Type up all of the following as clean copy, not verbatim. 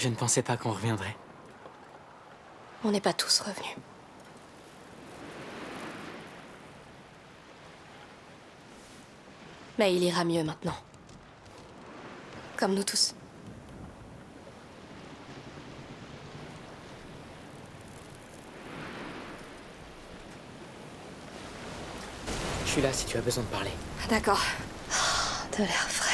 Je ne pensais pas qu'on reviendrait. On n'est pas tous revenus. Mais il ira mieux maintenant. Comme nous tous. Je suis là si tu as besoin de parler. D'accord. De l'air frais.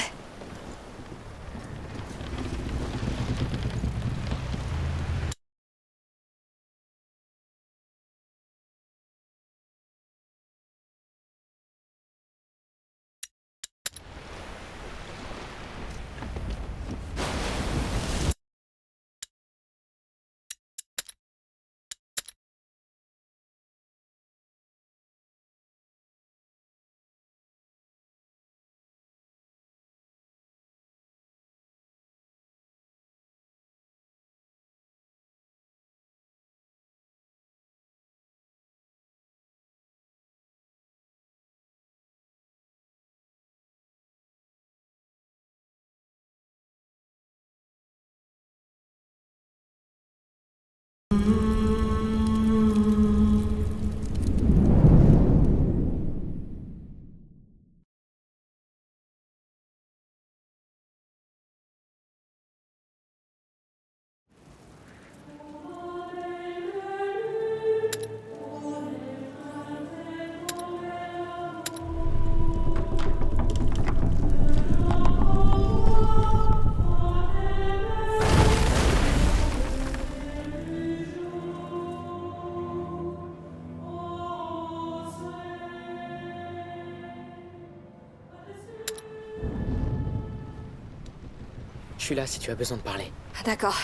Je suis là si tu as besoin de parler. D'accord.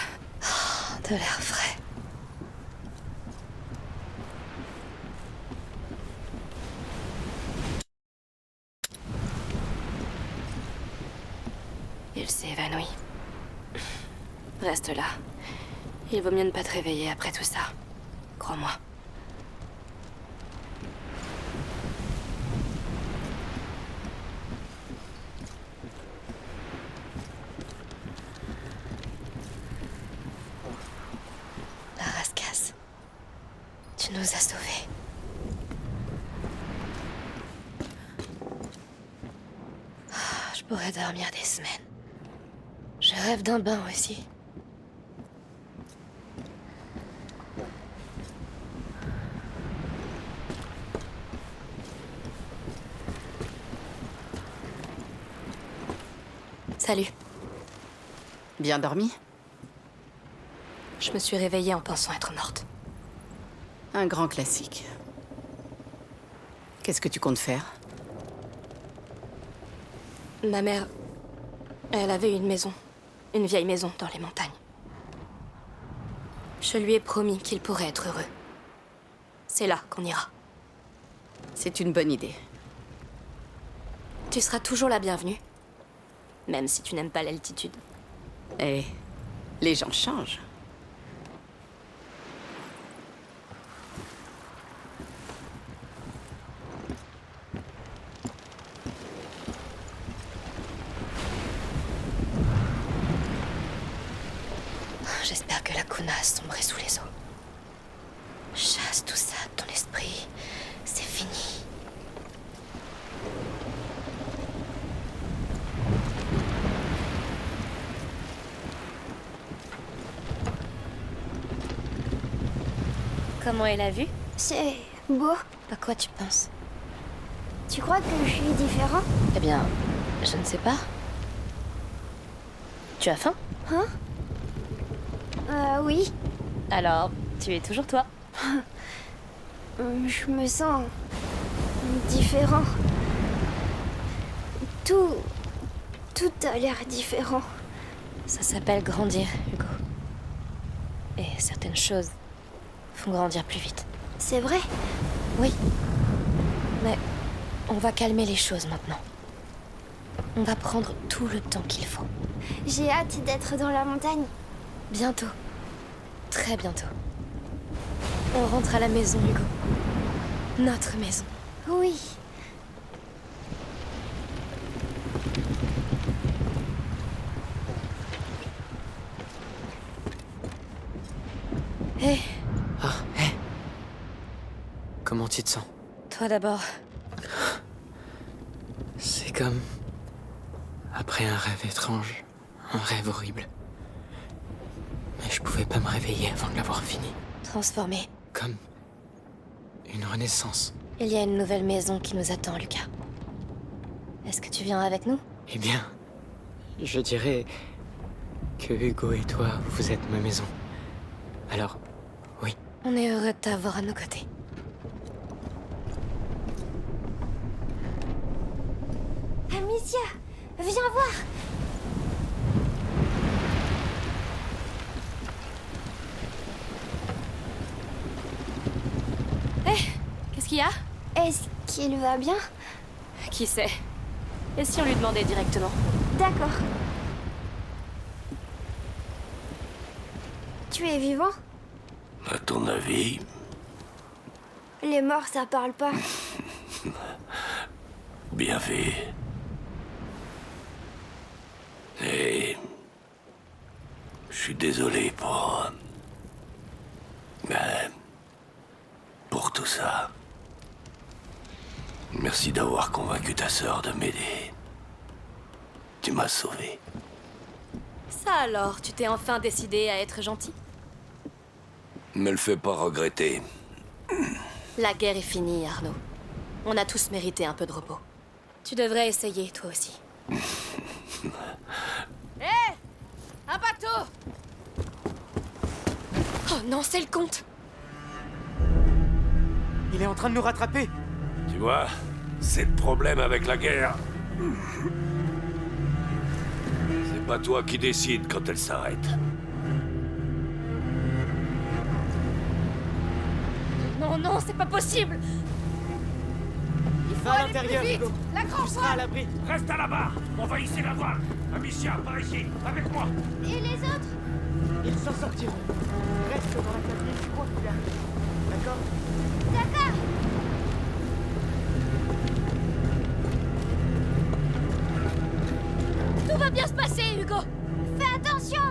De l'air frais. Il s'est évanoui. Reste là. Il vaut mieux ne pas te réveiller après tout ça. Crois-moi. La rascasse. Tu nous as sauvés. Je pourrais dormir des semaines. Je rêve d'un bain aussi. Salut. Bien dormi? Je me suis réveillée en pensant être morte. Un grand classique. Qu'est-ce que tu comptes faire? Ma mère, elle avait une maison. Une vieille maison dans les montagnes. Je lui ai promis qu'il pourrait être heureux. C'est là qu'on ira. C'est une bonne idée. Tu seras toujours la bienvenue. Même si tu n'aimes pas l'altitude. Et les gens changent. J'espère que la Kuna a sombré sous les eaux. Chasse tout ça de ton esprit. C'est fini. Comment est la vue? C'est beau. À quoi tu penses? Tu crois que je suis différent? Eh bien, je ne sais pas. Tu as faim? Hein? Oui. Alors, tu es toujours toi. Je me sens différent. Tout a l'air différent. Ça s'appelle grandir, Hugo. Et certaines choses font grandir plus vite. C'est vrai? Oui. Mais on va calmer les choses maintenant. On va prendre tout le temps qu'il faut. J'ai hâte d'être dans la montagne. Bientôt. Très bientôt. On rentre à la maison, Hugo. Notre maison. Oui. Comment tu te sens? Toi d'abord. C'est comme... après un rêve étrange, un rêve horrible. Mais je pouvais pas me réveiller avant de l'avoir fini. Transformé. Comme... une renaissance. Il y a une nouvelle maison qui nous attend, Lucas. Est-ce que tu viens avec nous? Eh bien... je dirais... que Hugo et toi, vous êtes ma maison. Alors, oui. On est heureux de t'avoir à nos côtés. Amicia, viens voir. Qu'est-ce qu'il y a? Est-ce qu'il va bien? Qui sait? Et si on lui demandait directement? D'accord. Tu es vivant? À ton avis? Les morts, ça parle pas. Bien vu. Et... je suis désolé pour... pour tout ça. Merci d'avoir convaincu ta sœur de m'aider. Tu m'as sauvé. Ça alors, tu t'es enfin décidé à être gentil? Me le fais pas regretter. La guerre est finie, Arnaud. On a tous mérité un peu de repos. Tu devrais essayer, toi aussi. Hé! Un bateau! Oh non, c'est le comte! Il est en train de nous rattraper. Tu vois, c'est le problème avec la guerre. C'est pas toi qui décides quand elle s'arrête. Non, non, c'est pas possible! Va à l'intérieur, Hugo. La grande Tu seras à l'abri. Reste à la barre. On va ici la voir. Amicia, par ici, avec moi. Et les autres? Ils s'en sortiront. Reste dans la cabine du coin qu'il arrive. D'accord? D'accord. Tout va bien se passer, Hugo! Fais attention.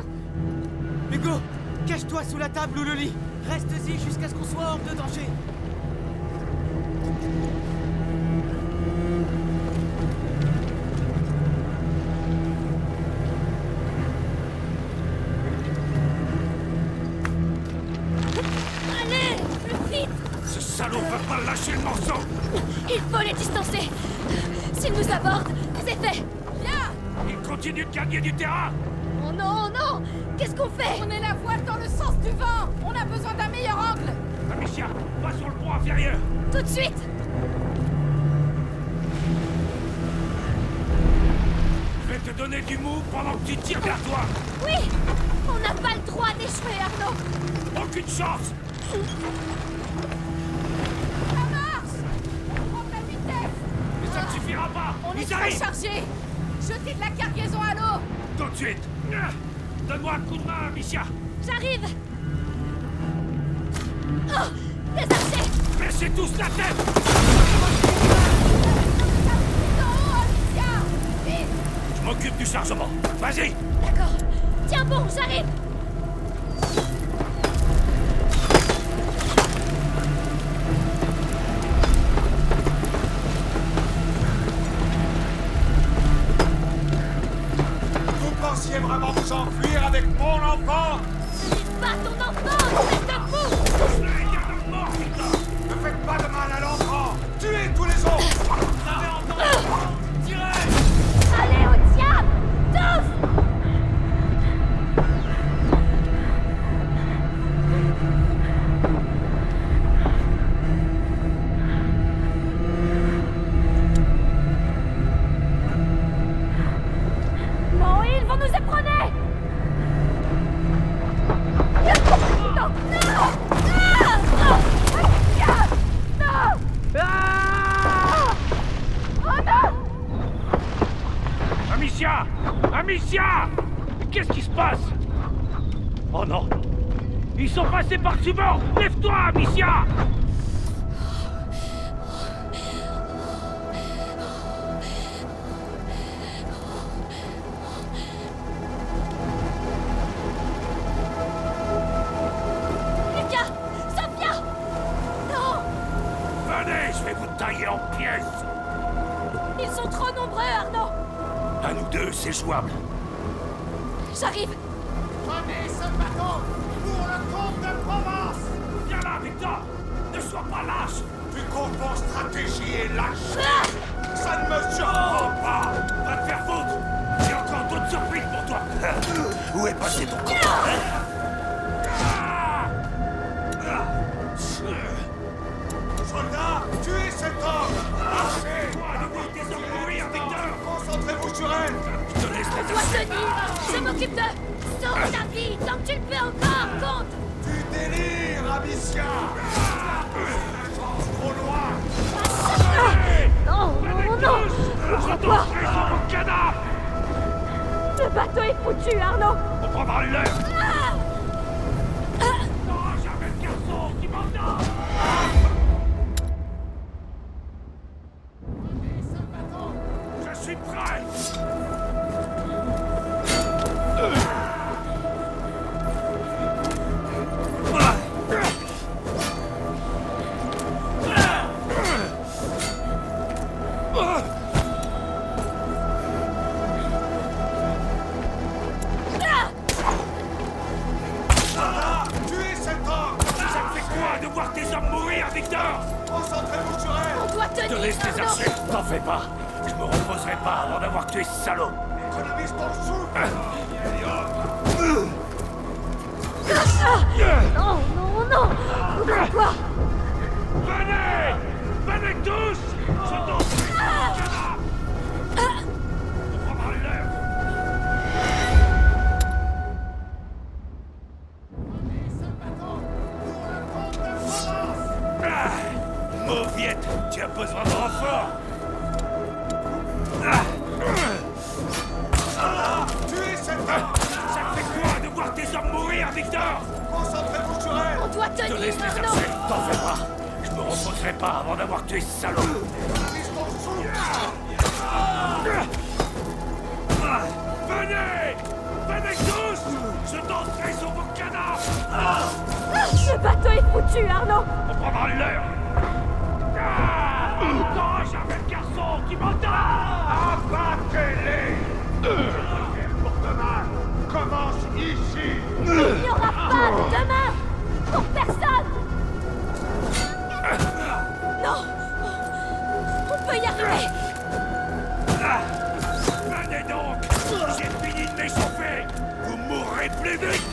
Hugo, cache-toi sous la table ou le lit. Reste-y jusqu'à ce qu'on soit hors de danger. Allez! Plus vite! Ce salaud veut pas lâcher le morceau. Il faut les distancer! S'ils nous abordent, c'est fait! Viens! Il continue de gagner du terrain. Oh non, non! Qu'est-ce qu'on fait? On est la voile dans le sens du vent! On a besoin d'un meilleur angle! Amicia, va sur le pont inférieur. Tout de suite! Je vais te donner du mou pendant que tu tires vers toi. Oui! On n'a pas le droit d'échouer, Arnaud! Aucune chance. Ça marche! On prend de la vitesse! Mais ça ne suffira pas. On est Ils trop arrivent. chargés! Jetez de la cargaison à l'eau! Tout de suite. Donne-moi un coup de main, Amicia. J'arrive! Oh! Des archers! Baissez tous la tête. En haut, Alicia! Vite! Je m'occupe du chargement. Vas-y. D'accord. Tiens bon, j'arrive! Vous pensiez vraiment vous enfuir avec mon enfant? Pas ton enfant, espèce de fou! Ne faites pas de mal à l'enfant. Tuez tous les autres. Vous avez entendu? Tirez. Allez au diable! Tous! Non, ils vont nous éperonner! Non! Non! Non! Non! Ah! Oh non! Amicia! Amicia! Qu'est-ce qui se passe? Oh non! Ils sont passés par-dessus bord! Lève-toi, Amicia! Lucas! Sophia! Non! je vais vous tailler en pièces. Ils sont trop nombreux, Arnaud. À nous deux, c'est jouable. J'arrive. Prenez ce bateau pour le compte de Provence. Viens là, Victor. Ne sois pas lâche. Tu confonds stratégie et lâcheté. Ça ne me surprend pas. Va te faire foutre. J'ai encore d'autres surprises pour toi. Où est passé ton copain? Soldats, tuez cet homme. Lâchez. Toi, de voir tes hommes mourir, Victor. Concentrez-vous sur elle. Je te laisse On doit tenir. Je m'occupe de... Sauve ta vie tant que tu le peux encore, compte. Tu délires, Amicia. Ça change trop loin. Non, non, non. Je danserai sur mon cadavre. Le bateau est foutu, Arnaud. On prendra l'heure. T'auras jamais le garçon qui m'entend. Je suis prêt. Tuez cet homme. Ça te fait quoi de voir tes hommes mourir, Victor? Concentrez-vous sur elle. On doit Je te tenir, laisse tes Arnaud. archers. T'en fais pas. Je me reposerai pas avant d'avoir tué ce salaud. Économise ton souffle. Non, non, non. Ouvre-toi. Venez! Venez tous! Je danserai sur mon cadavre. On prendra l'heure. Mauviette, tu as besoin de renfort. Tuez cet homme. Ça te fait quoi de voir tes hommes mourir, Victor? Concentrez-vous sur elle. On doit Je te tenir, laisse les Arnaud. archers. T'en fais pas. Je me reposerai pas avant d'avoir tué ce salaud. Économise ton souffle. Venez! Venez tous! Je danserai sur vos cadavres! Le bateau est foutu, Arnaud. On prendra l'heure! T'auras jamais le garçon qui m'entend! Abattez-les. Pour demain commence ici. Il n'y aura pas de demain. Pour personne. Non. On peut y arriver. Venez donc! J'ai fini de m'échauffer! Vous mourrez plus vite!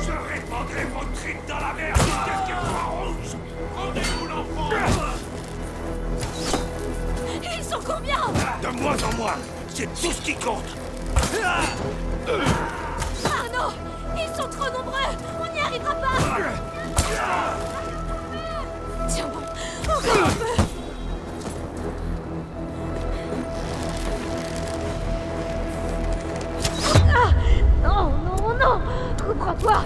Je répandrai votre trip dans la mer jusqu'à ce qu'elle soit rouge! Rendez-vous l'enfant! Ils sont combien? De moins en moins! C'est tout ce qui compte! Arnaud, ils sont trop nombreux. On n'y arrivera pas. Tiens bon, encore un peu. Ah, non, non, non. Reprends-toi.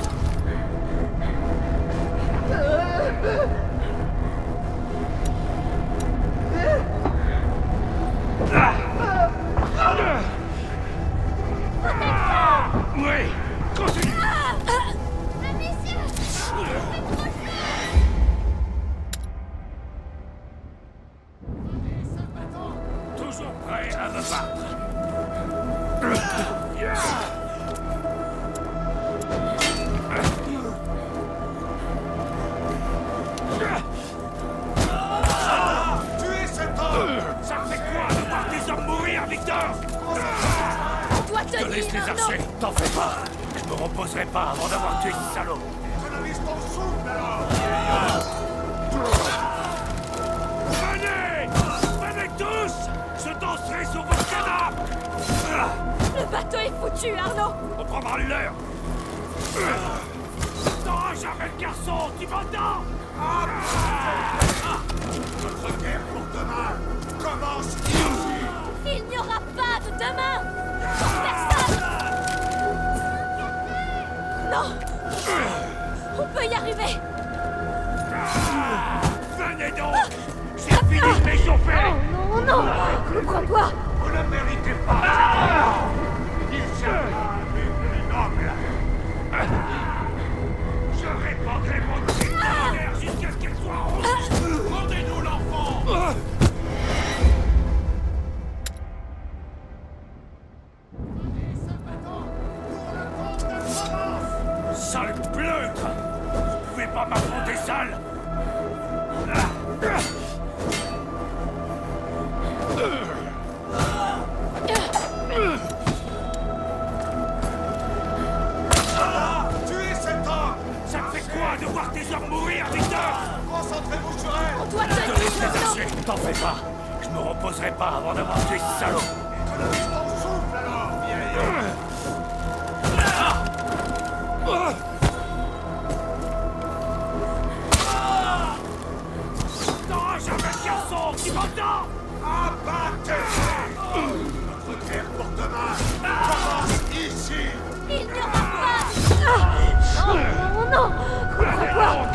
Oui! Continue! Toujours prêt à me battre! Tuez cet homme. Ça me fait quoi de voir tes hommes mourir, Victor? On doit Je te laisse les tenir, Arnaud. archers, t'en fais pas! Je me reposerai pas avant d'avoir tué ce salaud! Économise ton souffle alors. Venez! Venez tous! Je danserai sur vos cadavres! Le bateau est foutu, Arnaud. On prendra l'heure! T'auras jamais le garçon, tu m'entends? Notre guerre pour demain commence ici. Il n'y aura pas de demain. Pour personne. Non. On peut y arriver. Venez donc! J'ai fini de m'échauffer! Oh non, non. Reprends-toi. Vous ne méritez pas. Il cherche un but plus noble. pas m'affronter seul! Tuez cet homme! Ça te fait quoi de voir tes hommes mourir, Victor? Concentrez-vous sur elle! On doit Je te tenir laisse les maintenant. archers, t'en fais pas! Je me reposerai pas avant d'avoir tué ce salaud! Économise ton souffle alors, vieille! Non, jamais le garçon! Tu m'entends? Abattez-les! Notre guerre pour demain commence ici! Il n'y aura pas. Non, non, Allez donc!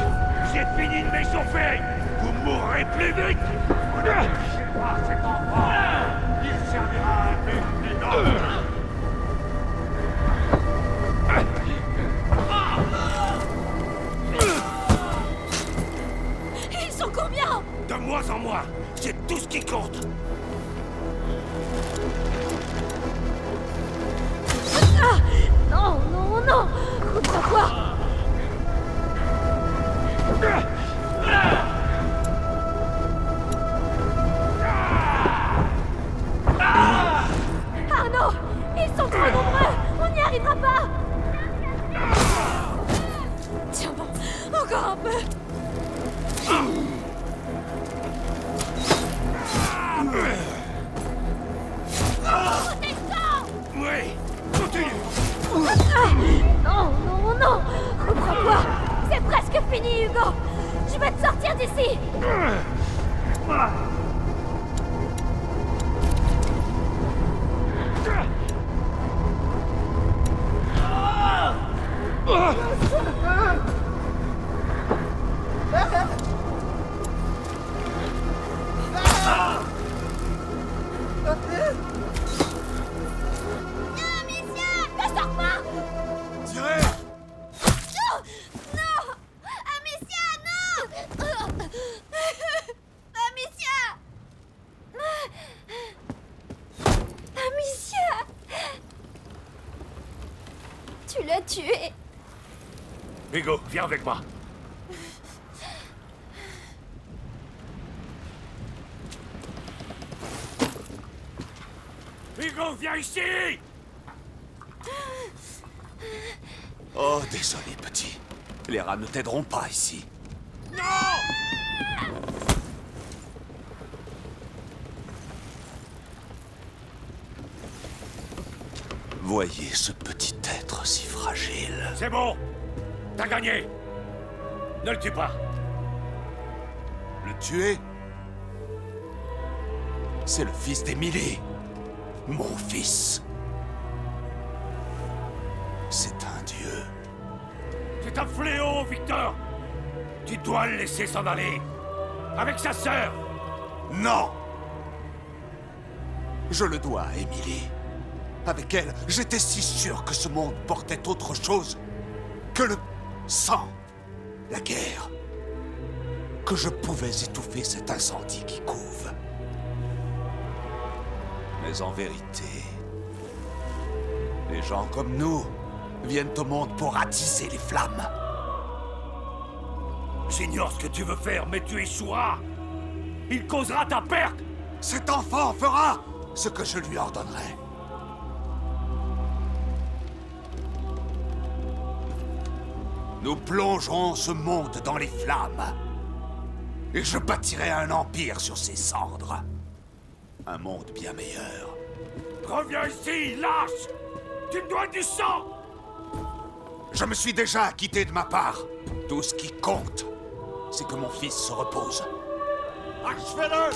J'ai fini de m'échauffer! Vous mourrez plus vite! Lâchez pas cet enfant! Il servira à un but plus noble! ils sont combien? De moins en moins! C'est tout ce qui compte! Non, non, non. Quoi? Ah non, ils sont trop nombreux. On n'y arrivera pas. Tiens bon, encore un peu. Oui! Continue! Non, non, non. Reprends-toi. C'est presque fini, Hugo. Je vais te sortir d'ici. Ne sors pas. Tirez! Amicia, non. Amicia. Amicia. Tu l'as tué. Hugo, viens avec moi! Hugo, viens ici! Oh, désolé, petit. Les rats ne t'aideront pas ici. Voyez ce petit être si fragile. C'est bon! T'as gagné! Ne le tue pas! Le tuer? C'est le fils d'Emily. Mon fils. C'est un dieu. C'est un fléau, Victor! Tu dois le laisser s'en aller! Avec sa sœur! Non! Je le dois à Emily. Avec elle, j'étais si sûr que ce monde portait autre chose que le sang, la guerre. Que je pouvais étouffer cet incendie qui couve. Mais en vérité, les gens comme nous viennent au monde pour attiser les flammes. J'ignore ce que tu veux faire, mais tu échoueras! Il causera ta perte! Cet enfant fera ce que je lui ordonnerai. Nous plongerons ce monde dans les flammes. Et je bâtirai un empire sur ses cendres. Un monde bien meilleur. Reviens ici, lâche! Tu me dois du sang! Je me suis déjà acquitté de ma part. Tout ce qui compte, c'est que mon fils se repose. Achevez-le!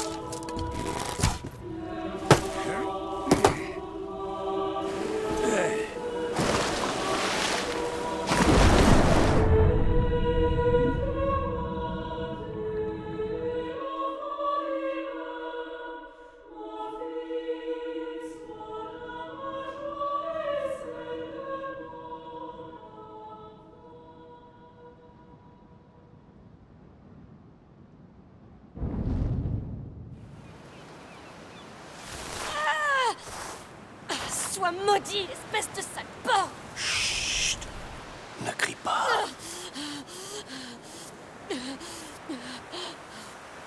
Sois maudit, espèce de sale porc! Chut! Ne crie pas.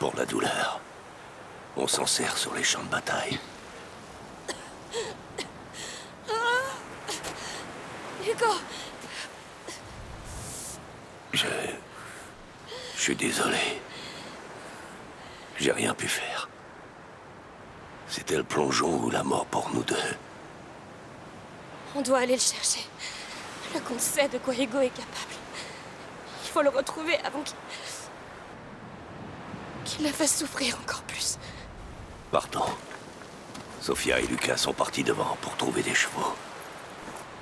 Pour la douleur, on s'en sert sur les champs de bataille. Hugo! Je suis désolé. J'ai rien pu faire. C'était le plongeon ou la mort pour nous deux. On doit aller le chercher. Le comte sait de quoi Hugo est capable. Il faut le retrouver avant qu'il la fasse souffrir encore plus. Partons. Sophia et Lucas sont partis devant pour trouver des chevaux.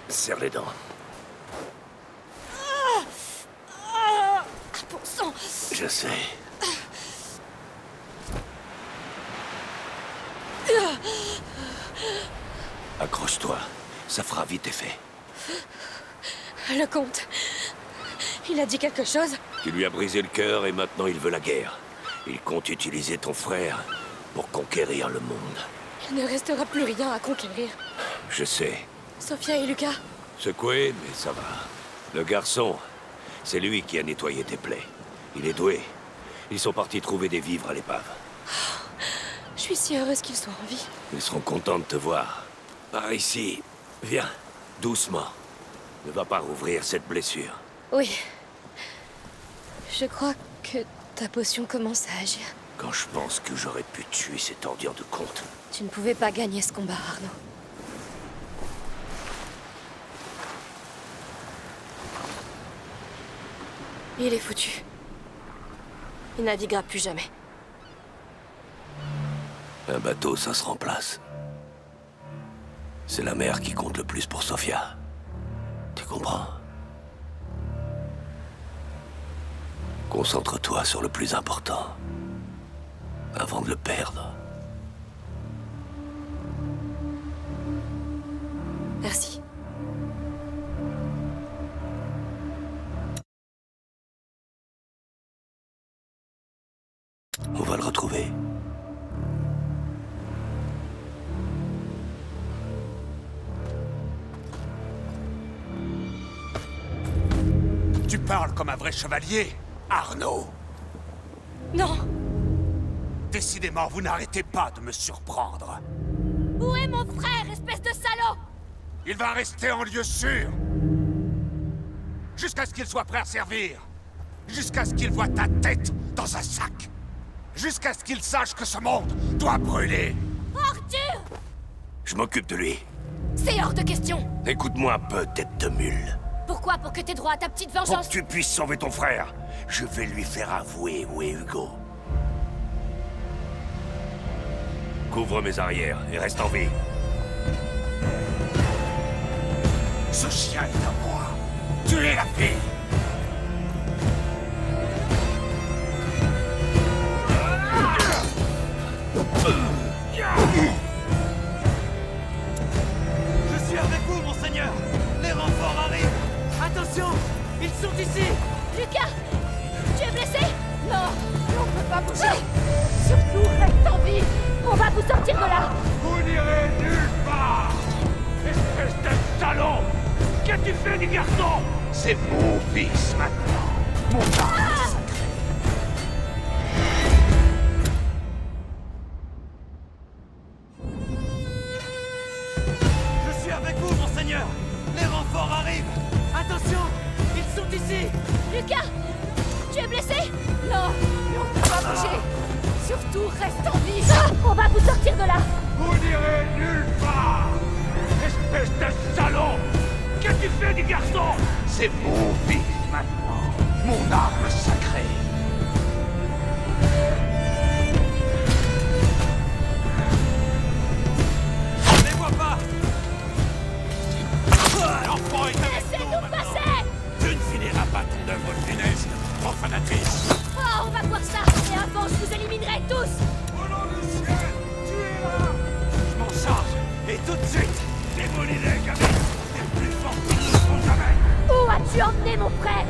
Serre les dents. Ah, bon sang! Je sais. Accroche-toi. Ça fera vite effet. Le comte... Il a dit quelque chose? Tu lui as brisé le cœur et maintenant il veut la guerre. Il compte utiliser ton frère pour conquérir le monde. Il ne restera plus rien à conquérir. Je sais. Sophia et Lucas? Secoué, mais ça va. Le garçon, c'est lui qui a nettoyé tes plaies. Il est doué. Ils sont partis trouver des vivres à l'épave. Je suis si heureuse qu'ils soient en vie. Ils seront contents de te voir. Par ici. Viens, doucement. Ne va pas rouvrir cette blessure. Oui. Je crois que ta potion commence à agir. Quand je pense que j'aurais pu tuer cet ordure de compte. Tu ne pouvais pas gagner ce combat, Arnaud. Il est foutu. Il naviguera plus jamais. Un bateau, ça se remplace. C'est la mer qui compte le plus pour Sophia. Tu comprends? Concentre-toi sur le plus important. Avant de le perdre. Merci. On va le retrouver. Tu parles comme un vrai chevalier, Arnaud. Non! Décidément, vous n'arrêtez pas de me surprendre. Où est mon frère, espèce de salaud? Il va rester en lieu sûr. Jusqu'à ce qu'il soit prêt à servir. Jusqu'à ce qu'il voie ta tête dans un sac. Jusqu'à ce qu'il sache que ce monde doit brûler. Arthur! Je m'occupe de lui. C'est hors de question. Écoute-moi un peu, tête de mule. Pourquoi? Pour que t'aies droit à ta petite Pour vengeance? que tu puisses sauver ton frère, je vais lui faire avouer où est Hugo. Couvre mes arrières et reste en vie. Ce chien est à moi. Tuez la fille. Je suis avec vous, monseigneur. Les renforts arrivent. Attention, ils sont ici. Lucas! Tu es blessé? Non! On ne peut pas bouger! Surtout, reste en vie! On va vous sortir de là! Vous n'irez nulle part. Espèce de salaud! Qu'as-tu fait du garçon? C'est mon fils maintenant. Mon arme sacrée. Je suis avec vous, monseigneur. Les renforts arrivent. Attention, ils sont ici. Lucas! Tu es blessé? Non! Mais on ne peut pas bouger! Surtout, reste en vie! On va vous sortir de là! Vous n'irez nulle part. Espèce de salaud! Qu'as-tu fait du garçon? C'est mon fils maintenant. Mon arme sacrée. Je les vois pas. L'enfant est avec nous Laissez-nous maintenant. passer! Tu ne finiras pas ton œuvre funeste, profanatrice. Oh, on va voir ça! Et avant, je vous éliminerai tous! Au nom du ciel, tuez-la! Je m'en charge, et tout de suite, démolis-les, gamine! Les plus forts qu'ils ne seront jamais! Où as-tu emmené mon frère?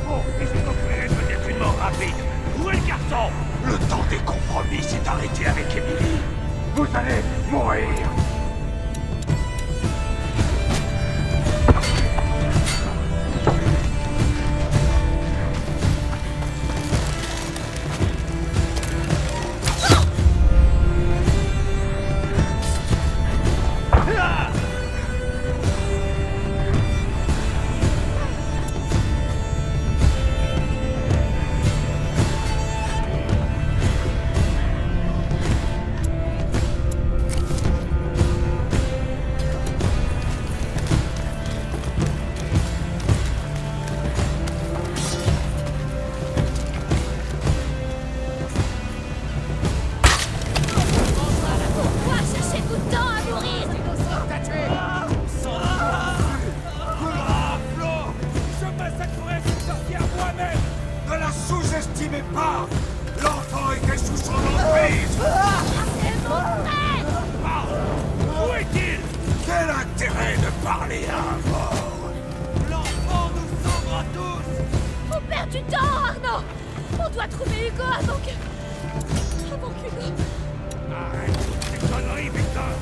Oh, et je t'offrirai peut-être une mort rapide! Où est le garçon? Le temps des compromis s'est arrêté avec Émilie. Vous allez mourir. bien fort. L'enfant nous sauvera tous. On perd du temps, Arnaud. On doit trouver Hugo avant qu'Hugo... Arrête ces conneries, Victor.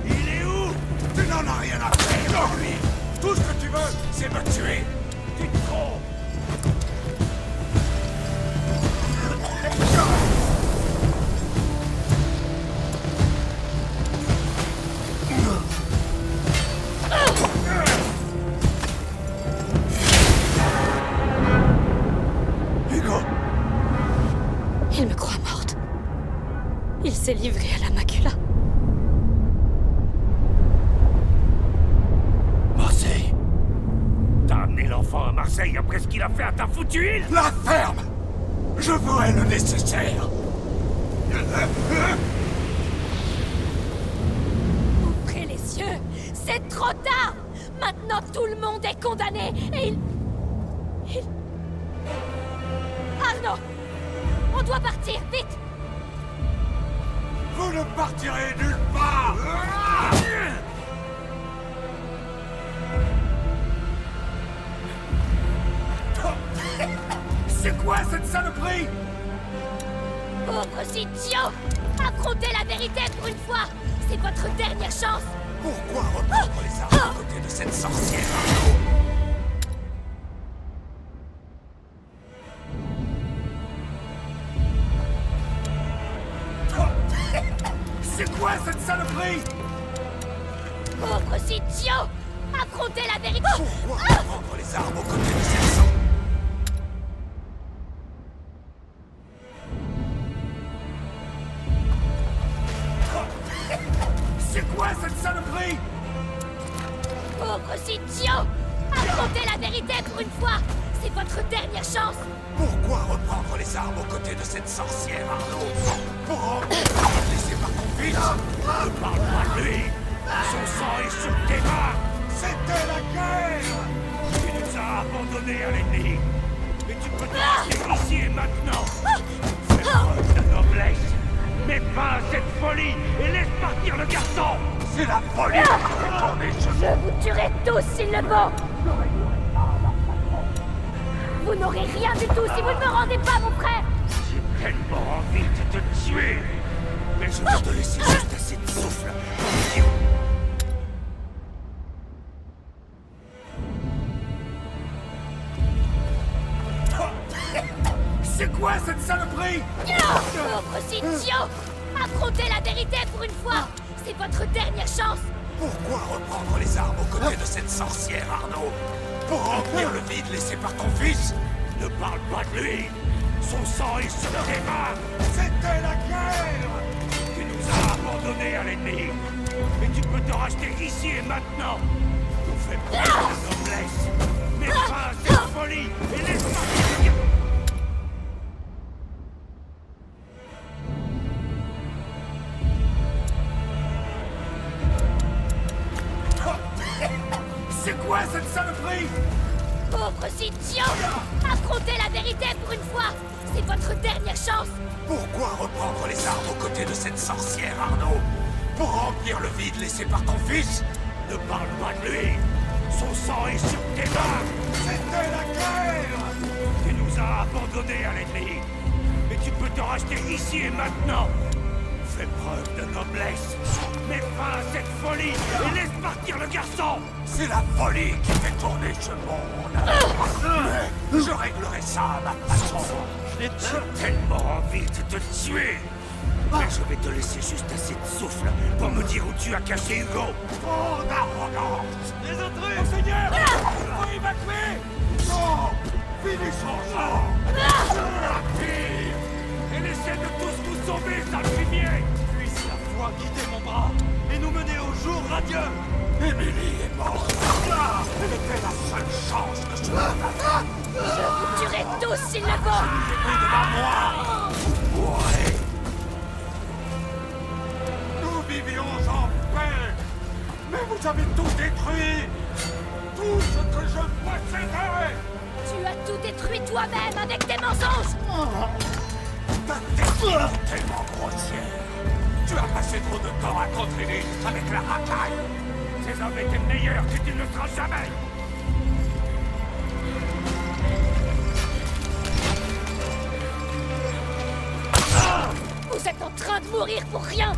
Il est où? Tu n'en as rien à faire de lui. Tout ce que tu veux, c'est me tuer. Tu te trompes. Hugo, Il me croit morte. Il s'est livré à la macula. Marseille. T'as amené l'enfant à Marseille après ce qu'il a fait à ta foutue île? la ferme. Je ferai le nécessaire. Ouvrez les yeux. C'est trop tard. Maintenant, tout le monde est condamné et il... Arnaud, on doit partir, vite. Vous ne partirez nulle part. C'est quoi cette saloperie? Pauvres idiots. Affrontez la vérité pour une fois. C'est votre dernière chance. Pourquoi reprendre les armes à côté de cette sorcière? C'est quoi cette saloperie? Pauvres idiots. Affrontez la vérité. Pourquoi reprendre les armes aux côtés de cette sorcière? C'est quoi cette saloperie? Pauvres idiots. Affrontez la vérité pour une fois. C'est votre dernière chance. Pourquoi reprendre les armes aux côtés de cette sorcière, Arnaud? Pour remplir le vide laissé par ton fils? Ne parle pas de lui. Son sang est sur tes mains. C'était la guerre. Tu nous as abandonnés à l'ennemi. Mais tu peux te rester ici et maintenant. Fais preuve de noblesse. Mets fin à cette folie et laisse partir le garçon. C'est la folie qui fait tourner ce Je monde. vous tuerai tous s'il le faut. Vous n'aurez rien du tout si vous ne me rendez pas mon frère. J'ai tellement envie de te tuer. Mais je vais te laisser juste assez de souffle pour me dire... C'est quoi cette saloperie? Pauvres idiots. Affrontez la vérité pour une fois. C'est votre dernière chance. Pourquoi reprendre les armes aux côtés de cette sorcière, Arnaud? Pour remplir le vide laissé par ton fils? Ne parle pas de lui. Son sang est sur tes mains. C'était la guerre. Tu nous as abandonnés à l'ennemi. Mais tu peux te racheter ici et maintenant. Fais preuve de noblesse. Mets fin à cette folie et laisse partir le garçon. C'est quoi cette saloperie? Pauvres idiots. Affrontez la vérité pour une fois. C'est votre dernière chance. Pourquoi reprendre les armes aux côtés de cette sorcière, Arnaud? Pour remplir le vide laissé par ton fils? Ne parle pas de lui. Son sang est sur tes mains. C'était la guerre. Tu nous as abandonnés à l'ennemi. Mais tu peux te racheter ici et maintenant. Fais preuve de noblesse. Mets fin à cette folie et laisse partir le garçon. C'est la folie qui fait tourner ce monde. Mais je réglerai ça à ma façon. J'ai tellement envie de te tuer. Mais je vais te laisser juste assez de souffle pour me dire où tu as caché Hugo. Trop d'arrogance. Les intrus, Seigneur! Il faut évacuer! Non. Finissons ça. Rapide! Et essaie de tous nous sauver, sale fumier! Puisse la foi guider mon bras et nous mener au jour radieux! Émilie est morte. Elle était la seule chance que je avais. Je vous tuerai tous s'il le faut. Devant moi. Vous mourrez. Nous vivions en paix. Mais vous avez tout détruit. Tout ce que je possédais. Tu as tout détruit toi-même avec tes mensonges. Ta technique est tellement grossière. Tu as passé trop de temps à t'entraîner avec la racaille. Ces hommes étaient meilleurs que tu ne le seras jamais. Vous êtes en train de mourir pour rien!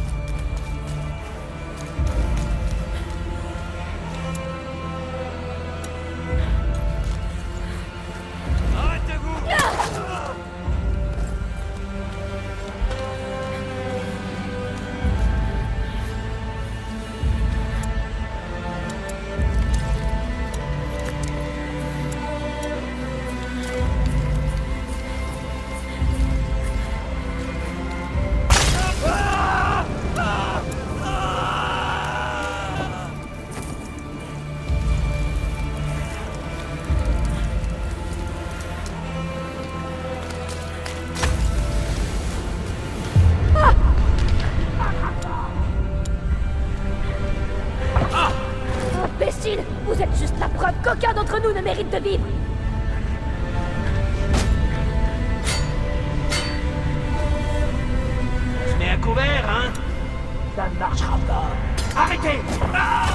Imbécile! Vous êtes juste la preuve qu'aucun d'entre nous ne mérite de vivre! Je mets un couvert, hein? Ça ne marchera pas. Arrêtez! Ah!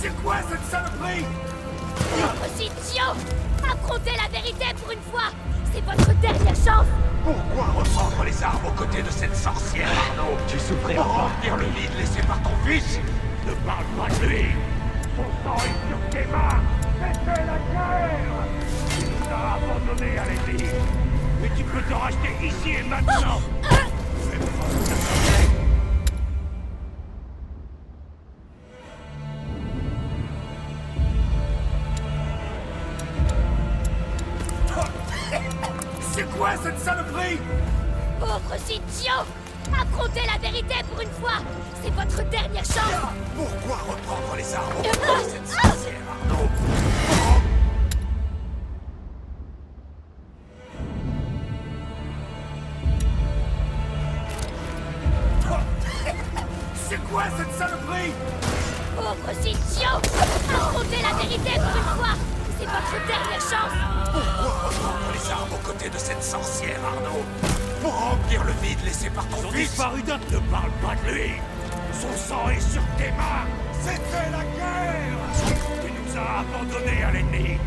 C'est quoi cette saloperie? Aussi idiot! Affrontez la vérité pour une fois! C'est votre dernière chance! Pourquoi reprendre les armes aux côtés de cette sorcière, Arnaud? Tu souffrais Pour remplir le vide laissé par ton fils? Ne parle pas de lui! Son sang est sur tes mains! C'était la guerre! Tu nous as abandonnés à l'ennemi! Mais tu peux te racheter ici et maintenant! Fais preuve de noblesse! C'est quoi cette saloperie? Pauvres idiots! Affrontez la vérité pour une fois! C'est votre dernière chance! Pourquoi reprendre les armes aux côtés de cette sorcière, Arnaud? C'est quoi cette saloperie? Pauvres idiots! Affrontez la vérité pour une fois! C'est votre dernière chance! Pourquoi reprendre les armes aux côtés de cette sorcière, Arnaud? Pour remplir le vide laissé par ton fils? Disparu d'un... Ne parle pas de lui! Son sang est sur tes mains! C'était la guerre! Tu nous as abandonnés à l'ennemi!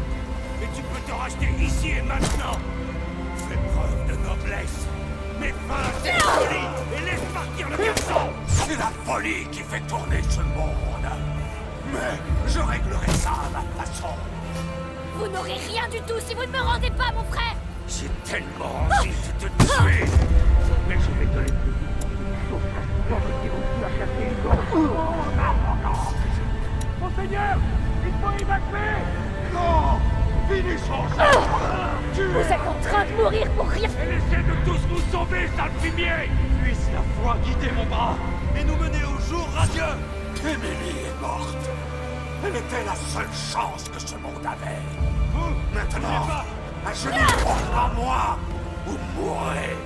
Et tu peux te racheter ici et maintenant! Fais preuve de noblesse! Mets fin à cette folie et laisse partir le garçon! C'est la folie qui fait tourner ce monde. Mais je réglerai ça à ma façon. Vous n'aurez rien du tout si vous ne me rendez pas, mon frère! J'ai tellement envie de te tuer! Mais je vais te laisser vivre, sauf pour me dire où tu as cassé une gorge. Monseigneur! Il faut évacuer! Non! Finissons ça! Vous êtes en train de mourir pour rien! Et laissez de tous nous sauver, sale fumier! Puisse la foi guider mon bras et nous mener au jour radieux! Émilie est morte. Elle était la seule chance que ce monde avait. Maintenant, à genoux contre moi, ou mourrez.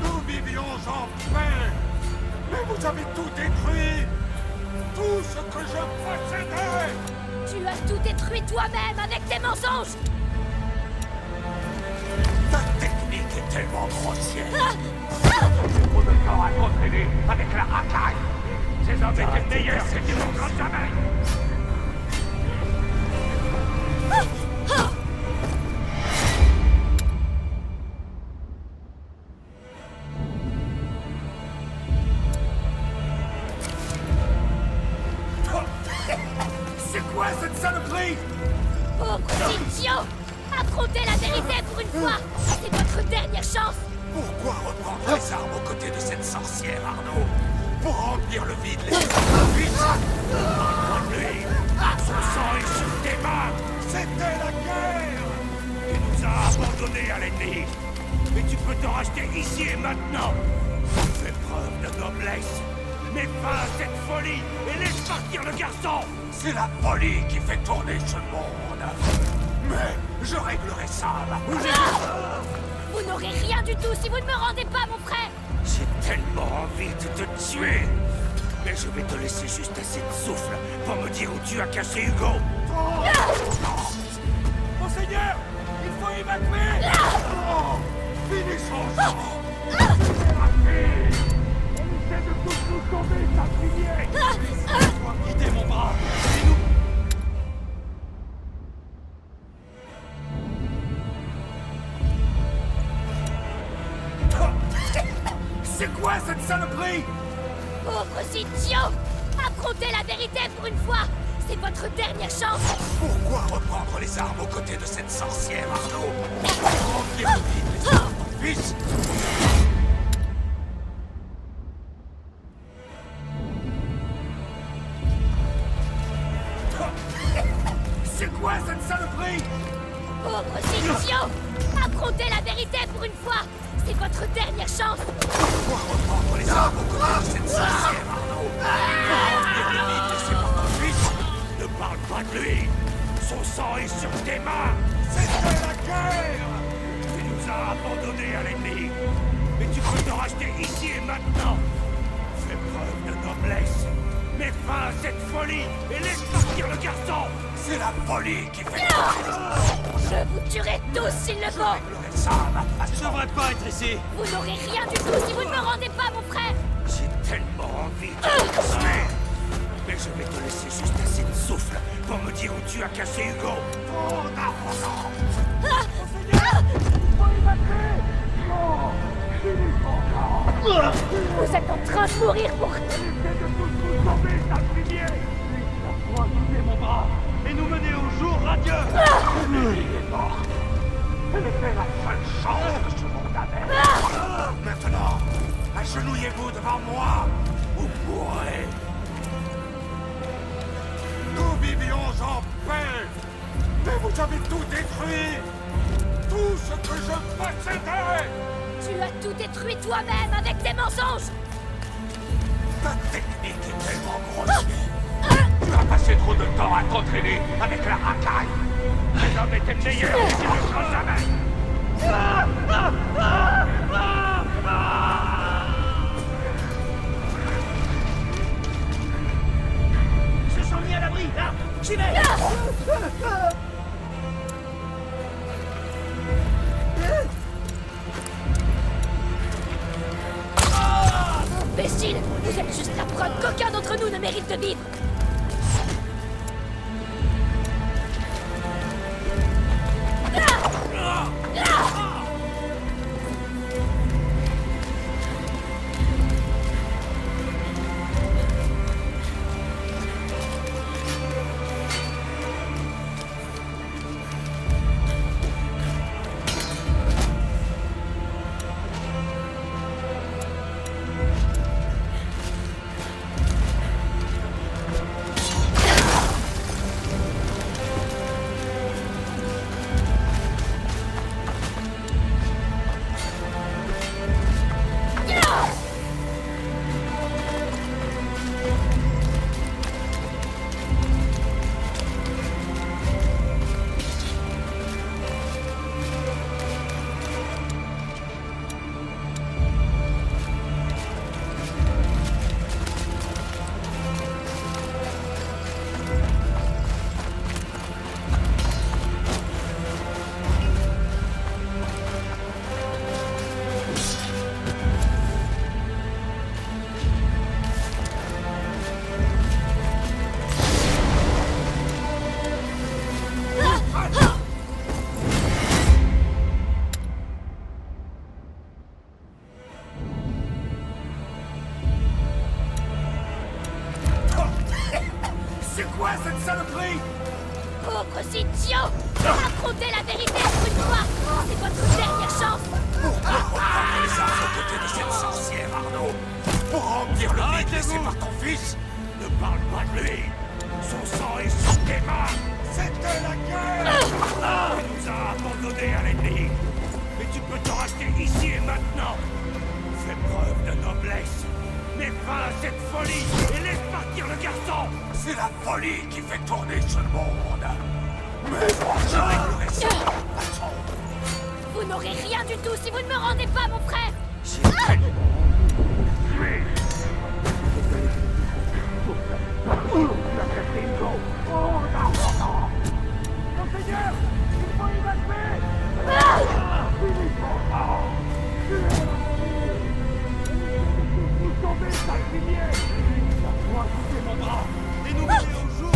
Nous vivions en paix, mais vous avez tout détruit. Tout ce que je possédais. Tu as tout détruit toi-même avec tes mensonges! Ta technique est tellement grossière. Trop de temps à t'entraîner avec la racaille! Ces hommes étaient meilleurs que tu ne seras jamais! C'est quoi cette saloperie? Pauvres idiots! Affrontez la vérité pour une fois! C'est votre dernière chance! Pourquoi reprendre les armes aux côtés de cette sorcière, Arnaud? Pour remplir le vide laissé par ton fils? Lui! Son sang est sur tes mains! C'était la guerre! Tu nous as abandonnés à l'ennemi! Et tu peux te racheter ici et maintenant. Fais preuve de noblesse. Mets fin à cette folie et laisse partir le garçon. C'est la folie qui fait tourner ce monde. Mais je réglerai ça à ma manière. Vous n'aurez rien du tout si vous ne me rendez pas, mon frère. J'ai tellement envie de te tuer. Mais je vais te laisser juste assez de souffle pour me dire où tu as caché Hugo. Monseigneur, il faut évacuer. Finissons ça. Essaie de tous nous sauver, sacrifié. Laisse-moi guider mon bras. Et nous... C'est quoi cette saloperie? Pauvres idiots! Affrontez la vérité pour une fois! C'est votre dernière chance! Pourquoi reprendre les armes aux côtés de cette sorcière, Arnaud? Remplir le vide, laissez mon fils. C'est quoi cette saloperie? Pauvres idiots! Affrontez la vérité pour une fois! C'est votre dernière chance! Pourquoi reprendre les armes aux côtés de cette sorcière, Arnaud? Remplir le vide, laissez mon fils. Ne parle pas de lui. Son sang est sur tes mains. C'était la guerre. Tu nous as abandonnés à l'ennemi. Mais tu peux te racheter ici et maintenant. Fais preuve de noblesse. Mets fin à cette folie et laisse partir le garçon. C'est la folie qui fait Je vous tuerai tous s'il le faut! réglerai ça à ma façon. Je devrais pas être ici. Vous n'aurez rien du tout si vous ne me rendez pas, mon frère! J'ai tellement envie de te tuer. Mais je vais te laisser juste assez de souffle pour me dire où tu as caché Hugo. Oh, non. Vous êtes en train de mourir pour... mon bras et nous mener au jour radieux. Il est mort. Elle était la seule chance que ce monde avait. Maintenant, agenouillez-vous devant moi ou mourrez. Nous vivions en paix, mais vous avez tout détruit. Tout ce que je possédais. Tu as tout détruit toi-même avec tes mensonges! Ta technique est tellement grossière. Tu as passé trop de temps à t'entraîner avec la racaille. Les hommes étaient meilleurs, mais ils ne seront jamais. Ils se sont mis à l'abri, là. J'y vais. Imbécile! Vous êtes juste la preuve qu'aucun d'entre nous ne mérite de vivre! Pauvres idiots! Affrontez la vérité pour une fois! C'est votre dernière chance! Pourquoi reprendre les armes aux côtés de cette sorcière, Arnaud? Pour remplir le vide laissé par ton fils? Ne parle pas de lui. Son sang est sur tes mains. C'était la guerre. Il nous a abandonnés à l'ennemi. Mais tu peux te racheter ici et maintenant. Fais preuve de noblesse. Mets fin à cette folie et laisse partir le garçon. C'est la folie qui fait tourner ce monde. Mais je réglerai ça de ma façon. Vous n'aurez rien du tout si vous ne me rendez pas, mon frère. J'ai tellement tué. Monseigneur, il faut évacuer. Vous tombez, salpinier. Laisse-moi couper mon bras et nous mener au jour.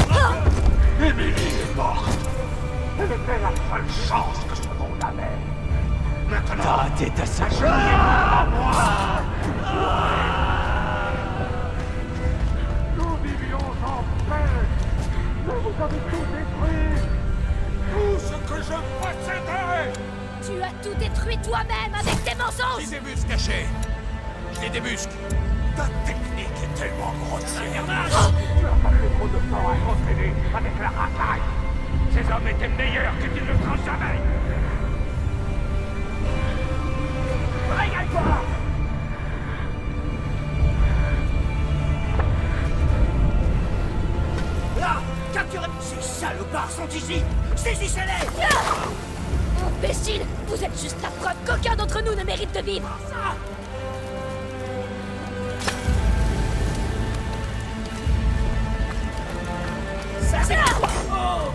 Émilie est morte. Elle était la seule chance que ce monde avait. Maintenant, t'as raté ta sagesse. À moi. Nous vivions en paix. Mais vous avez tout détruit. Tout ce que je possédais. Tu as tout détruit toi-même avec tes mensonges. Je les débusque cachés. Je les débusque. Ta technique est tellement grossière. Tu as passé trop de temps à t'entraîner avec la racaille. Ces hommes étaient meilleurs que tu ne le feras jamais. Régale-toi. Là, capturez... Ces salopards sont ici. Saisissez-les. Imbécile, vous êtes juste la preuve qu'aucun d'entre nous ne mérite de vivre. Ça, c'est... Oh.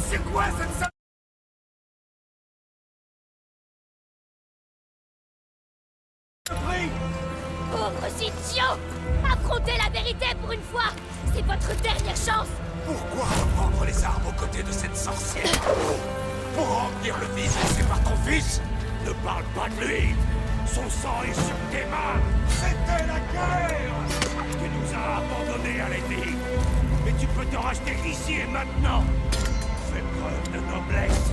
C'est quoi cette saloperie? Pauvre idiot! Affrontez la vérité pour une fois! C'est votre dernière chance! Pourquoi reprendre les armes aux côtés de cette sorcière? Pour remplir le vide laissé par ton fils? Ne parle pas de lui. Son sang est sur tes mains. C'était la guerre. Tu nous as abandonnés à l'ennemi. Mais tu peux te racheter ici et maintenant. Fais preuve de noblesse.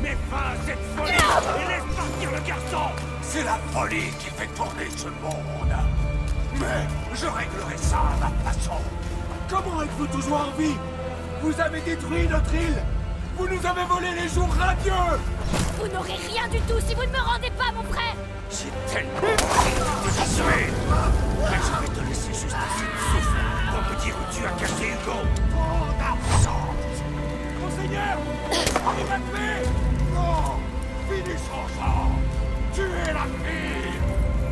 Mets fin à cette folie et laisse partir le garçon. C'est la folie qui fait tourner ce monde. Mais je réglerai ça à ma façon. Comment êtes-vous toujours en vie? Vous avez détruit notre île. Vous nous avez volé les jours radieux. Vous n'aurez rien du tout si vous ne me rendez pas, mon frère! J'ai tellement envie de te tuer. Mais je vais te laisser juste assez de souffle pour me dire où tu as caché Hugo. Trop d'absence. Monseigneur, évacuez. Non, finis son sang. Tuez la fille.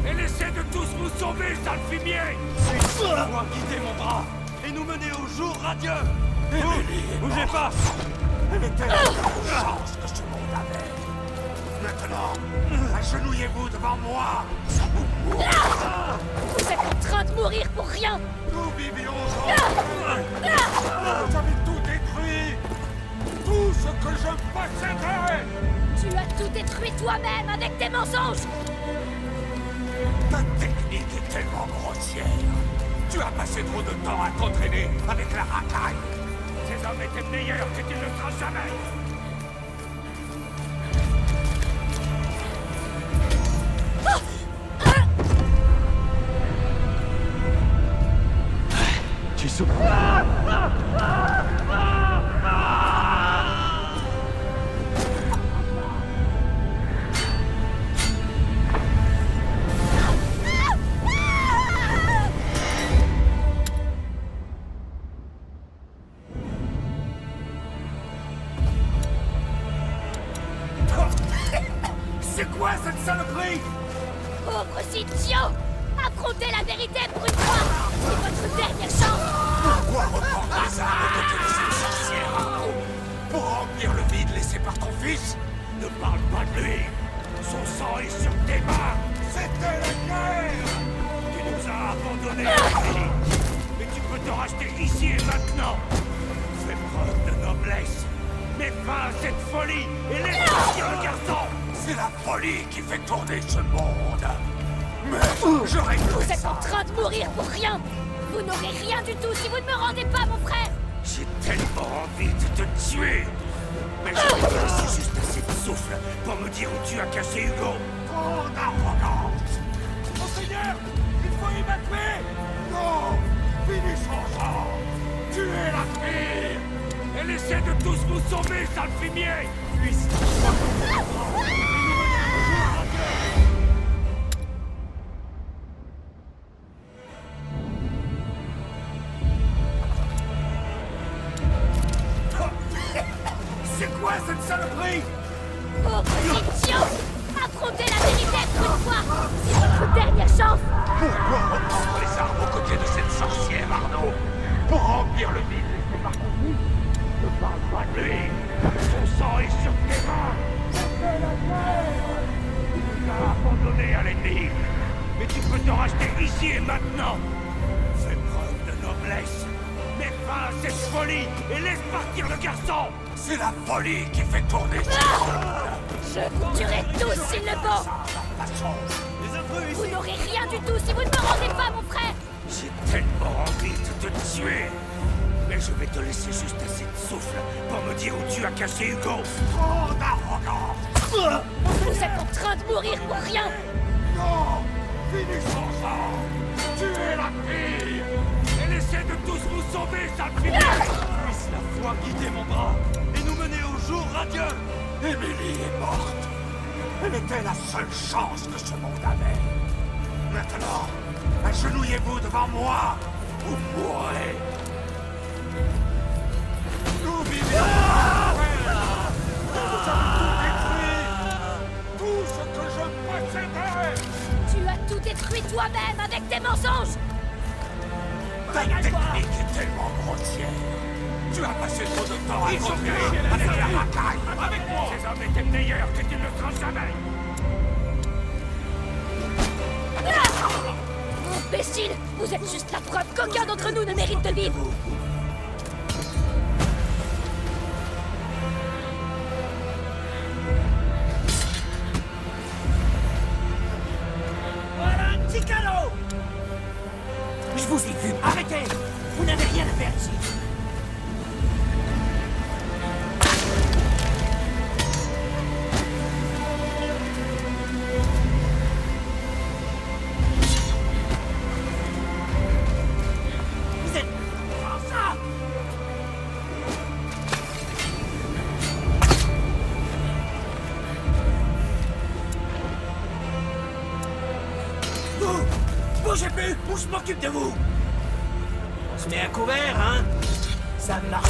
Et laissez de tous vous sauver, sale fumier. Laisse-moi quitter mon bras et nous mener au jour radieux. Bougez pas. Elle était la seule chance que ce monde avait. Maintenant, agenouillez-vous devant moi. Vous êtes en train de mourir pour rien! Nous vivions ensemble. Vous avez tout détruit. Tout ce que je possédais. Tu as tout détruit toi-même avec tes mensonges! Ta technique est tellement grossière. Tu as passé trop de temps à t'entraîner avec la racaille. Ces hommes étaient meilleurs que tu ne le seras jamais. Tu souffres. C'est quoi cette saloperie? Pauvres idiots! Affrontez la vérité pour une fois! C'est votre dernière chance! Pourquoi reprendre les armes aux côtés de cette sorcière? Pour remplir le vide laissé par ton fils? Ne parle pas de lui. Son sang est sur tes mains. C'était la guerre! Tu nous as abandonnés à l'ennemi. Mais tu peux te racheter ici et maintenant. Fais preuve de noblesse. Mets fin à cette folie et laisse partir le garçon. C'est la folie qui fait tourner ce monde. Mais j'aurais Vous fait êtes ça. en train de mourir pour rien. Vous n'aurez rien du tout si vous ne me rendez pas mon frère. J'ai tellement envie de te tuer. Mais je vais te laisser juste assez de souffle pour me dire où tu as caché Hugo. Trop d'arrogance! Monseigneur, il faut évacuer. Non! Finis son sang! Tuez la fille! Elle essaie de tous vous sauver, sale fumier. Puisse C'est quoi cette saloperie? Pauvre idiot. Affrontez la vérité pour une fois. C'est votre dernière chance. Pourquoi reprendre les armes aux côtés de cette sorcière, Arnaud? Pour remplir le vide laissé par ton fils? ne parle pas de lui. Son sang est sur tes mains. C'était la guerre. Tu nous as abandonnés à l'ennemi. Mais tu peux te racheter ici et maintenant. Fais preuve de noblesse. Mets fin à cette folie et laisse partir le garçon. C'est la folie qui fait tourner ce monde. Je vous tuerai tous s'il le faut. Vous n'aurez rien du tout si vous ne me rendez pas mon frère. J'ai tellement envie de te tuer. Mais je vais te laisser juste assez de souffle pour me dire où tu as caché Hugo. Trop d'arrogance! Vous êtes en train de mourir pour rien. Non! Finis son sang! Tuez la fille! Elle essaie de tous vous sauver, sale fumier. Puisse la foi guider mon bras et nous mener au jour radieux. Émilie est morte. Elle était la seule chance que ce monde avait. Maintenant, agenouillez-vous devant moi ou mourrez. Nous vivons Vous avez tout détruit. Tout ce que je possédais. Tu as tout détruit toi-même avec tes mensonges. Ta technique est tellement grossière. Tu as passé trop de temps à conquérir avec la racaille. Avec moi. Ces hommes étaient meilleurs que tu ne le seras jamais. Imbécile, vous êtes juste la preuve qu'aucun d'entre nous ne mérite de vivre. Voilà un petit canot. Je vous ai vu. Arrêtez. Vous n'avez rien à faire ici. Vous êtes... Oh, ça. Vous bougez plus ou je m'occupe de vous. On se met à couvert, hein? Ça marche.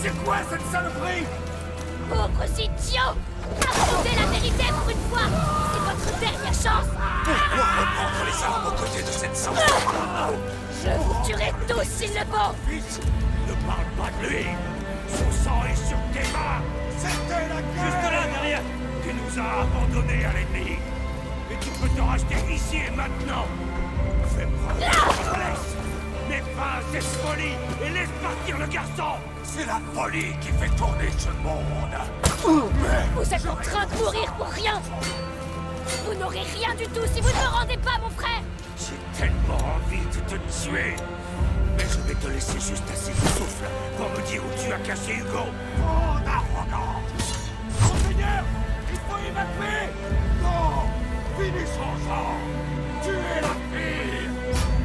C'est quoi cette saloperie? Pauvres idiots! Affrontez la vérité pour une fois! C'est votre dernière chance! Pourquoi reprendre les armes aux côtés de cette sorcière? Je vous tuerai tous s'il le faut! Fils, ne parle pas de lui. Son sang est sur tes mains. C'était la guerre! Juste là, derrière. Tu nous as abandonnés à l'ennemi. Et tu peux te racheter ici et maintenant. Fais preuve de noblesse. Mets fin à cette folie et laisse partir le garçon. C'est la folie qui fait tourner ce monde. Vous êtes en train de mourir pour rien! Vous n'aurez rien du tout si vous ne me rendez pas mon frère! J'ai tellement envie de te tuer. Mais je vais te laisser juste assez de souffle pour me dire où tu as caché Hugo. Trop d'arrogance! Monseigneur, il faut évacuer! Non! Finissons-en! Tu es la pire!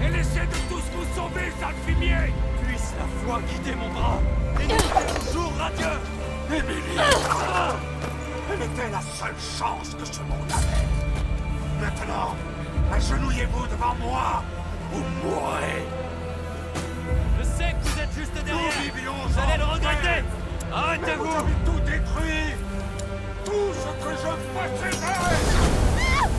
Elle essaie de tous nous sauver, sale fumier! Puisse la foi guider mon bras! Et nous sommes toujours radieux! Émilie! Elle était la seule chance que ce monde avait. Maintenant, agenouillez-vous devant moi ou mourrez! Je sais que vous êtes juste derrière! Nous vivions Vous allez le en regretter! paix. Mais vous Arrêtez-vous! avez tout détruit! Tout ce que je possédais!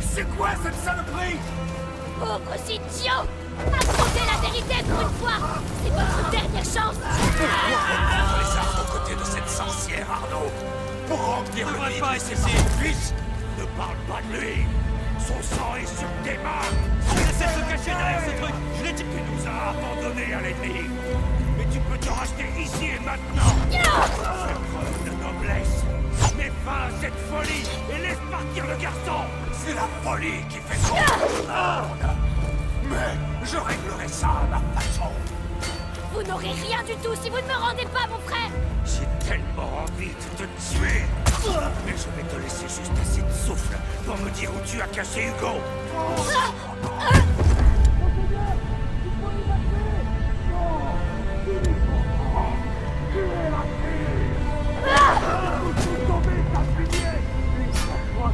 C'est quoi cette saloperie? Pauvres idiots! Affrontez la vérité pour une fois! C'est votre dernière chance! Prendre les armes aux côtés de cette sorcière, Arnaud! Pour remplir le vide pas laissé être par ici. ton fils! Ne parle pas de lui! Son sang est sur tes mains! Essaie de se cacher derrière ce truc! Je l'ai dit! Tu nous as abandonnés à l'ennemi! Mais tu peux te racheter ici et maintenant! Fais preuve de noblesse! Mets fin à cette folie et laisse partir le garçon! C'est la folie qui fait tourner le monde! Mais je réglerai ça à ma façon! Vous n'aurez rien du tout si vous ne me rendez pas, mon frère! J'ai tellement envie de te tuer! Mais je vais te laisser juste assez de souffle pour me dire où tu as caché Hugo!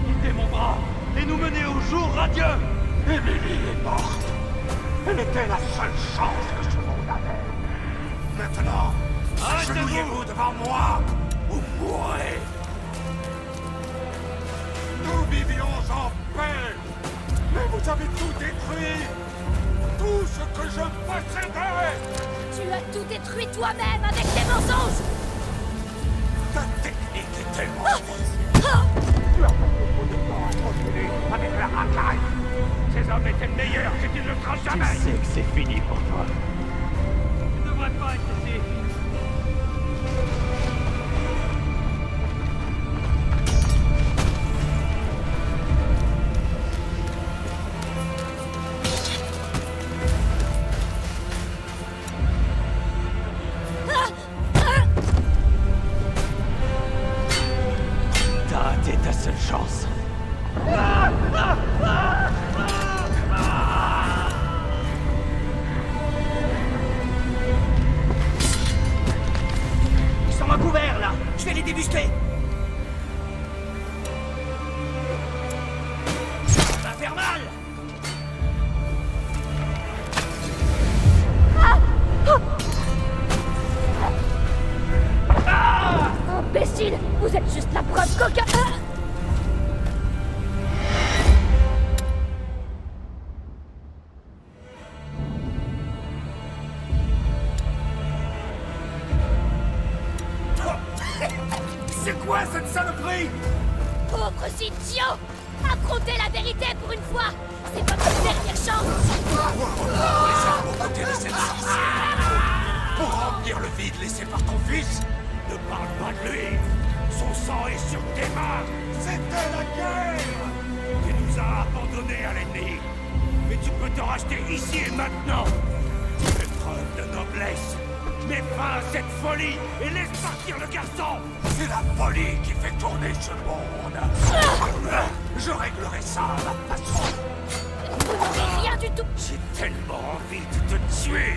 Quitter mon bras et nous mener au jour radieux! Émilie est morte! Elle était la seule chance que ce monde avait! Maintenant, Arrêtez-vous. agenouillez-vous devant moi ou mourrez! Nous vivions en paix! Mais vous avez tout détruit! Tout ce que je possédais! Tu as tout détruit toi-même avec tes mensonges! Ta technique est tellement grossière! Tu as passé trop de temps à continuer avec la racaille! Ces hommes étaient meilleurs que tu ne le seras jamais! sais que c'est fini pour toi. Tu ne devrais pas être ici! T'as raté ta seule chance. Ils sont à couvert, là. Je vais les débusquer. Ça va faire mal. Imbécile! Vous êtes juste la preuve qu'aucun... C'est quoi cette saloperie? Pauvres idiots! Affrontez la vérité pour une fois! C'est votre dernière chance! Prendre les armes aux côtés de cette sorcière! Pour remplir le vide laissé par ton fils? Ne parle pas de lui! Son sang est sur tes mains! C'était la guerre! Tu nous as abandonnés à l'ennemi! Mais tu peux te racheter ici et maintenant! Fais preuve de noblesse! Mets fin à cette folie et laisse partir le garçon! C'est la folie qui fait tourner ce monde! Je réglerai ça à ma façon! Vous n'aurez rien du tout! J'ai tellement envie de te tuer!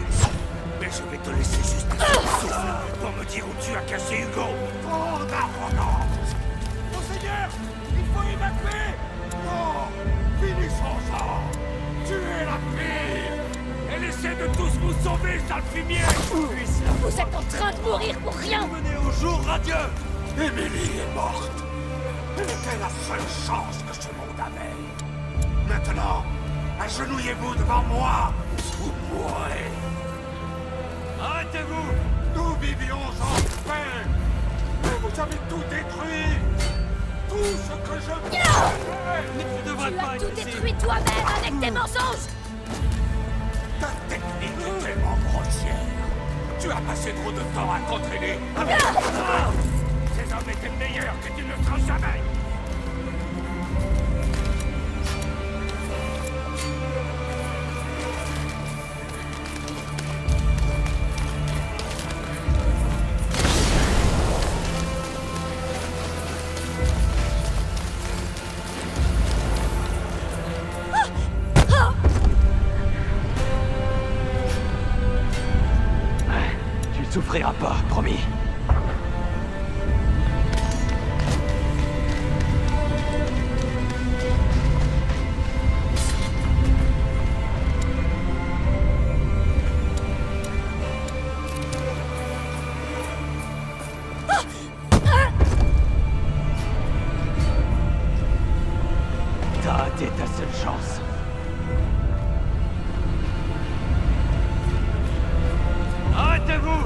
Mais je vais te laisser juste un souffle pour me dire où tu as caché Hugo! Trop d'arrogance! Monseigneur! Il faut évacuer! Non! Finissons-en! Tu es la pire! Elle essaie de tous vous sauver, sale fumier! Vous êtes en train de mourir pour rien! Menez au jour radieux! Émilie est morte! Elle était la seule chance que ce monde avait! Maintenant, agenouillez-vous devant moi ou mourrez! Arrêtez-vous! Nous vivions en paix! Mais vous avez tout détruit! Tout ce que je possédais! Tu devrais Tu pas as être tout ici! détruit toi-même avec tes mensonges! Ta technique est tellement grossière! Tu as passé trop de temps à t'entraîner avec Ces hommes étaient meilleurs que tu ne le seras jamais! souffriras pas, promis. T'as raté ta seule chance. Arrêtez-vous!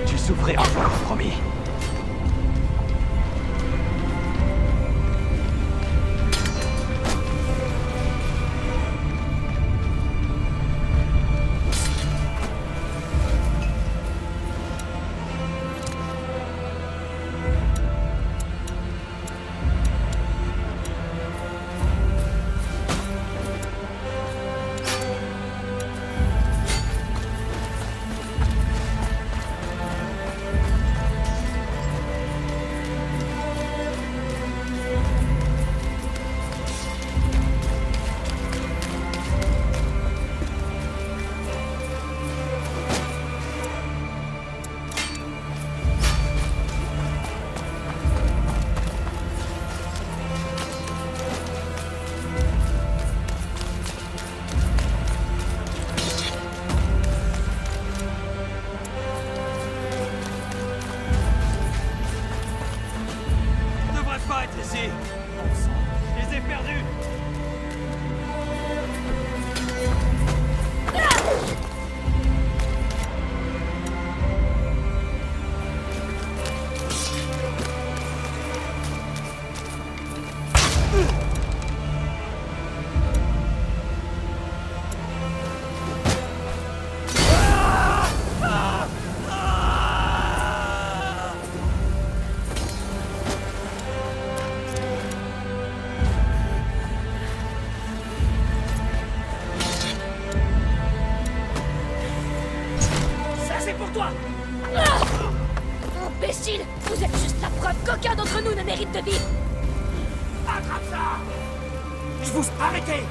Tu souffriras pas, promis. Je devrais pas être ici. Bon sang, je les ai perdus. Ça, c'est pour toi! Imbécile! Vous êtes juste la preuve qu'aucun d'entre nous ne mérite de vivre! Attrape ça! Je vous... Arrêtez!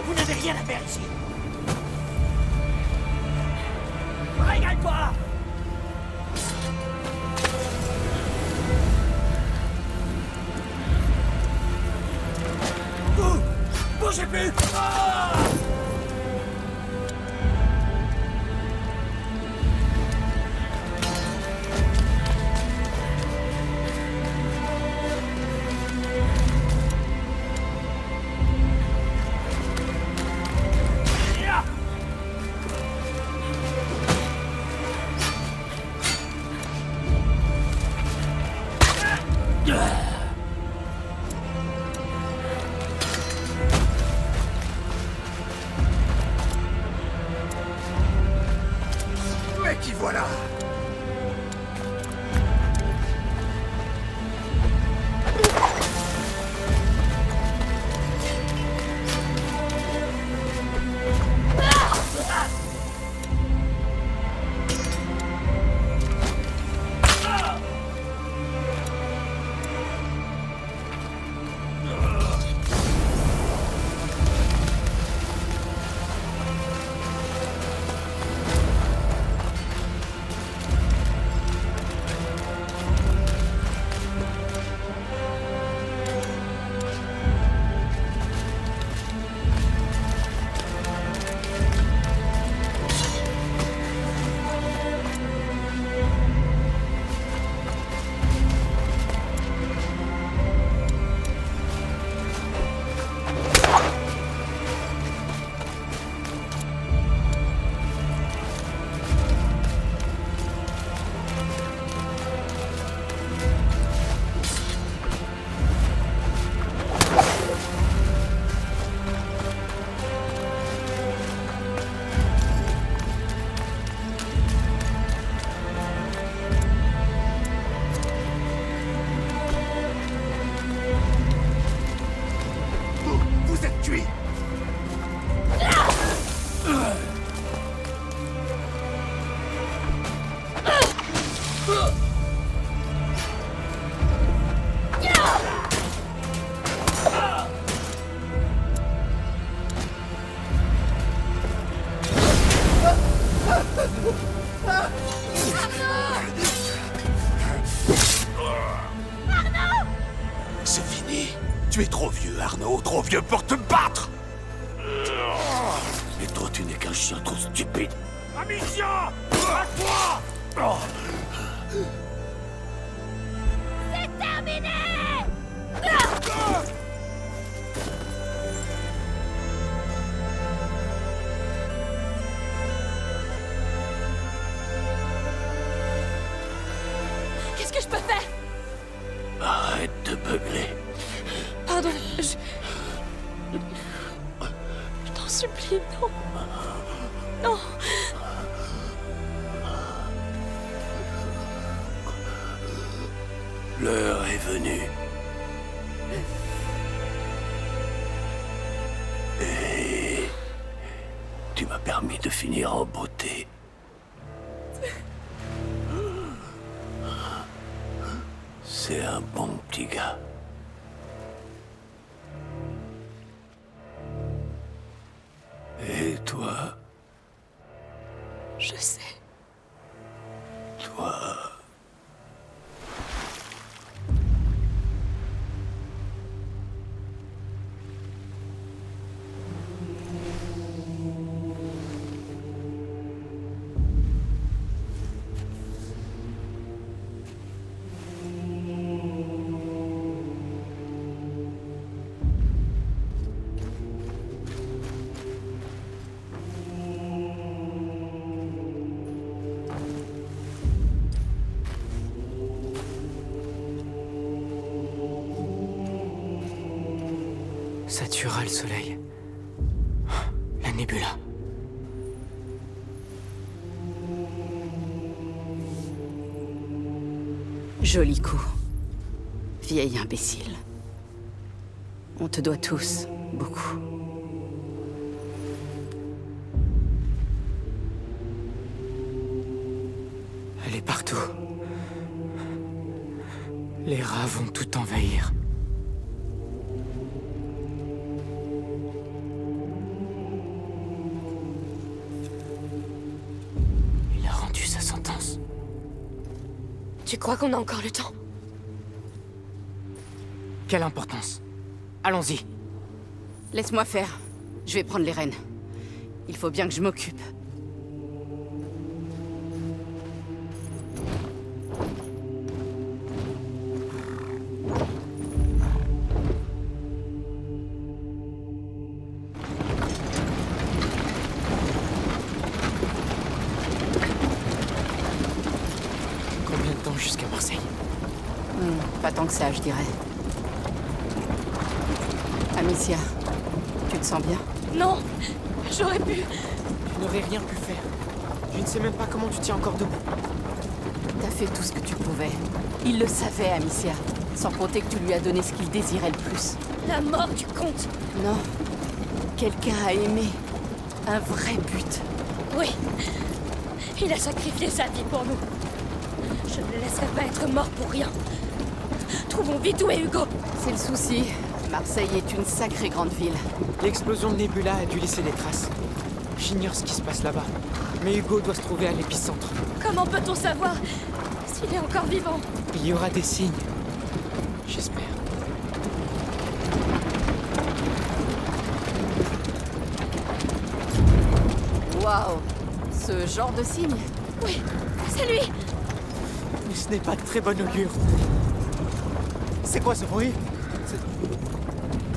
Vous n'avez rien à faire ici! Régale-toi! Vous! Bougez plus! Ah! Mais qui voilà? C'est fini. Tu es trop vieux, Arnaud, trop vieux pour te battre. Et toi, tu n'es qu'un chien trop stupide. Amicia! À toi! C'est terminé! Qu'est-ce que je peux faire? Arrête de beugler. Pardon, je t'en supplie, non. Non. L'heure est venue. Et tu m'as permis de finir en beauté. C'est un bon petit gars. Et toi, Je sais. toi... Ça tuera le soleil. La nébula. Joli coup. Vieil imbécile. On te doit tous beaucoup. Elle est partout. Les rats vont tout envahir. Il a rendu sa sentence. Tu crois qu'on a encore le temps? Quelle importance? Allons-y. Laisse-moi faire. Je vais prendre les rênes. Il faut bien que je m'occupe. Combien de temps jusqu'à Marseille? Pas tant que ça, je dirais. Amicia, tu te sens bien? Non. J'aurais pu. Tu n'aurais rien pu faire. Je ne sais même pas comment tu tiens encore debout. T'as fait tout ce que tu pouvais. Il le savait, Amicia. Sans compter que tu lui as donné ce qu'il désirait le plus. La mort du comte. Non. Quelqu'un a aimé. Un vrai but. Oui. Il a sacrifié sa vie pour nous. Je ne le laisserai pas être mort pour rien. Trouvons vite où est Hugo. C'est le souci. Marseille est une sacrée grande ville. L'explosion de Nebula a dû laisser des traces. J'ignore ce qui se passe là-bas. Mais Hugo doit se trouver à l'épicentre. Comment peut-on savoir s'il est encore vivant? Il y aura des signes. J'espère. Waouh. Ce genre de signe. Oui, c'est lui. Mais ce n'est pas de très bon augure. C'est quoi ce bruit?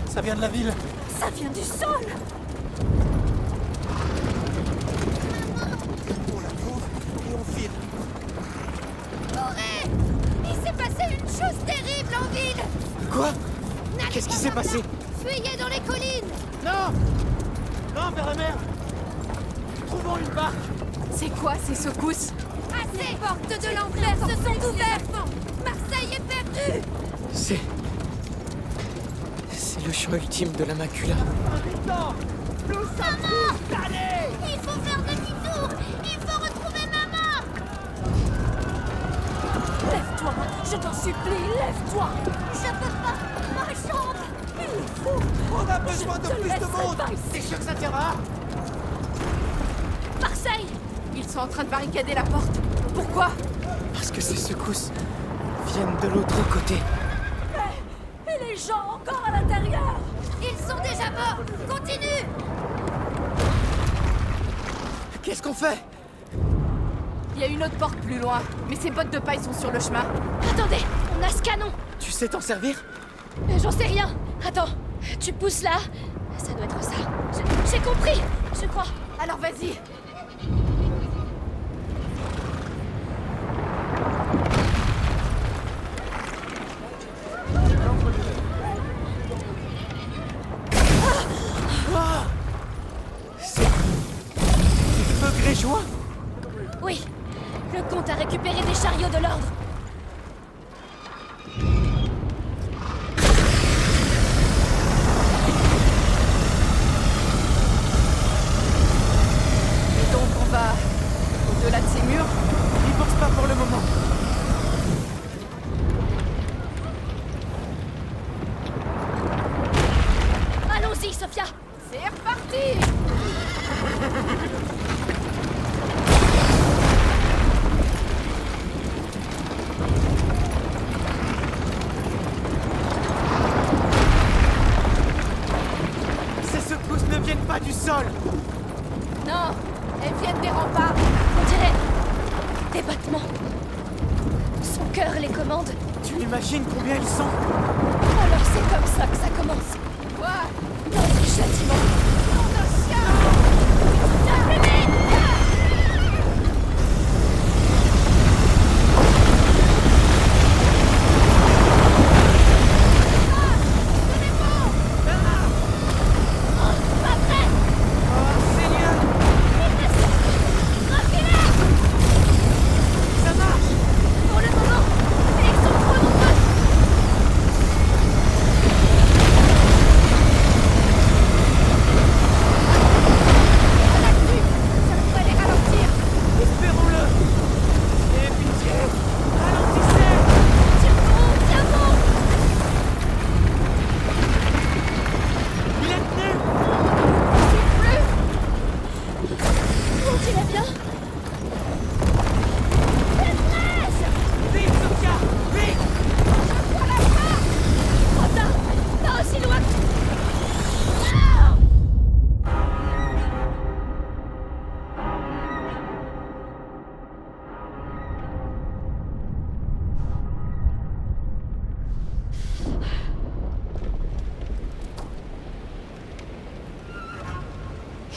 Ça vient de la ville. Ça vient du sol. On la trouve et on file. Corée! Il s'est passé une chose terrible en ville! Quoi? Qu'est-ce qui s'est passé? Fuyez dans les collines! Non! Non, vers la mer! Trouvons une barque! C'est quoi ces secousses? Les portes de l'enfer se sont ouvertes! Marseille est perdue! C'est le chant ultime de la macula. Maman! Il faut faire demi-tour! Il faut retrouver maman! Lève-toi. Je t'en supplie, lève-toi. Je peux pas! Ma jambe! Il le faut. On a besoin de Je te plus de laisserai monde! pas ici. C'est sûr que ça tiendra? Marseille. Ils sont en train de barricader la porte. Pourquoi? Parce que ces secousses viennent de l'autre côté. Et les gens encore à l'intérieur! Ils sont déjà morts! Continue! Qu'est-ce qu'on fait? Il y a une autre porte plus loin, mais ces bottes de paille sont sur le chemin. Attendez, on a ce canon! Tu sais t'en servir? J'en sais rien. Attends, tu pousses là. Ça doit être ça. J'ai compris, je crois. Alors vas-y. C'est du feu grégeois? Oui, le comte a récupéré des chariots de l'ordre. Et donc on va au-delà de ces murs? N'y pense pas pour le moment. Allons-y, Sophia. C'est reparti! Ces secousses ne viennent pas du sol. Non, elles viennent des remparts. On dirait des battements. Son cœur les commande. Tu imagines combien ils sont? Alors c'est comme ça que ça commence. Quoi? Notre châtiment. Nom d'un chien! Oh Seigneur! Ça marche! Pour le moment, mais ils sont trop nombreux. Ça devrait les ralentir. Espérons-le! Et pitié! Ralentissez! Tiens bon, tiens bon. Il est tenu! On dirait bien. Vite, Sophia! Vite! Trop tard. Pas aussi loin.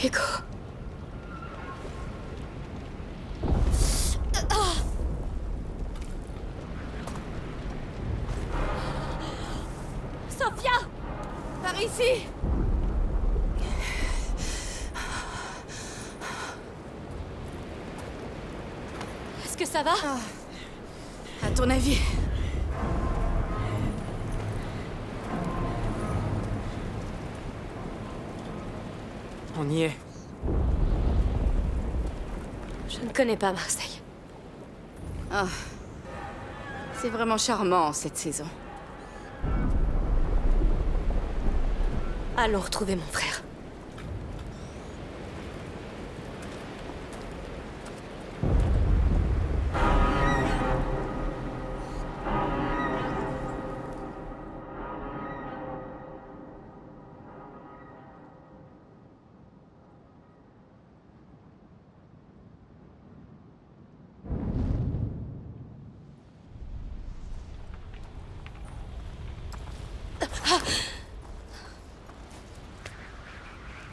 Hugo. Sophia! Par ici! Est-ce que ça va? À ton avis? On y est. Je ne connais pas Marseille. Ah. C'est vraiment charmant, cette saison. Allons retrouver mon frère.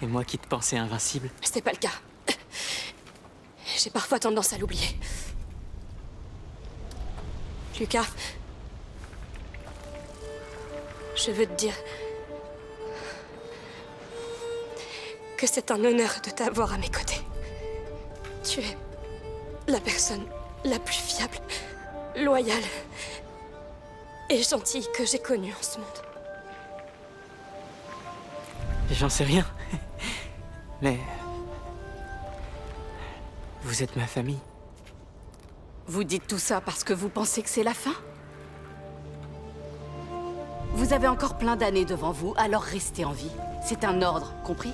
Et moi qui te pensais invincible. C'est pas le cas. J'ai parfois tendance à l'oublier. Lucas, je veux te dire que c'est un honneur de t'avoir à mes côtés. Tu es la personne la plus fiable, loyale et gentille que j'ai connue en ce monde. J'en sais rien. Mais... vous êtes ma famille. Vous dites tout ça parce que vous pensez que c'est la fin? Vous avez encore plein d'années devant vous, alors restez en vie. C'est un ordre, compris?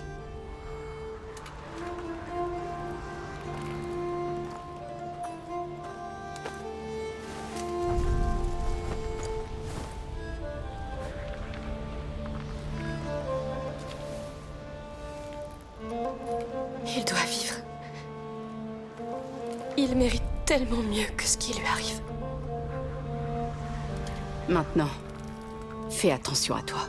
Il doit vivre. Il mérite tellement mieux que ce qui lui arrive. Maintenant, fais attention à toi.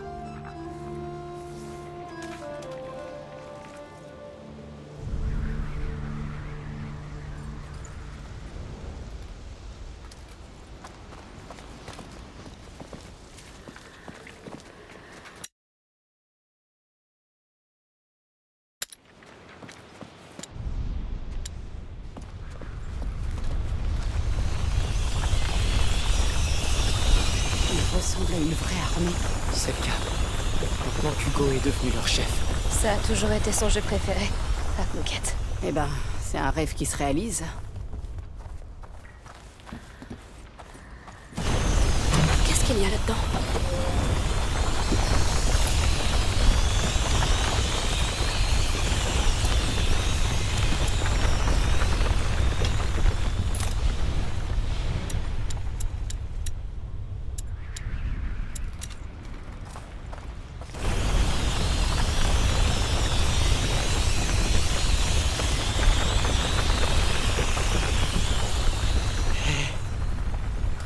Ressemble à une vraie armée. C'est le cas. Maintenant qu'Hugo est devenu leur chef. Ça a toujours été son jeu préféré, la conquête. Eh ben, c'est un rêve qui se réalise. Qu'est-ce qu'il y a là-dedans?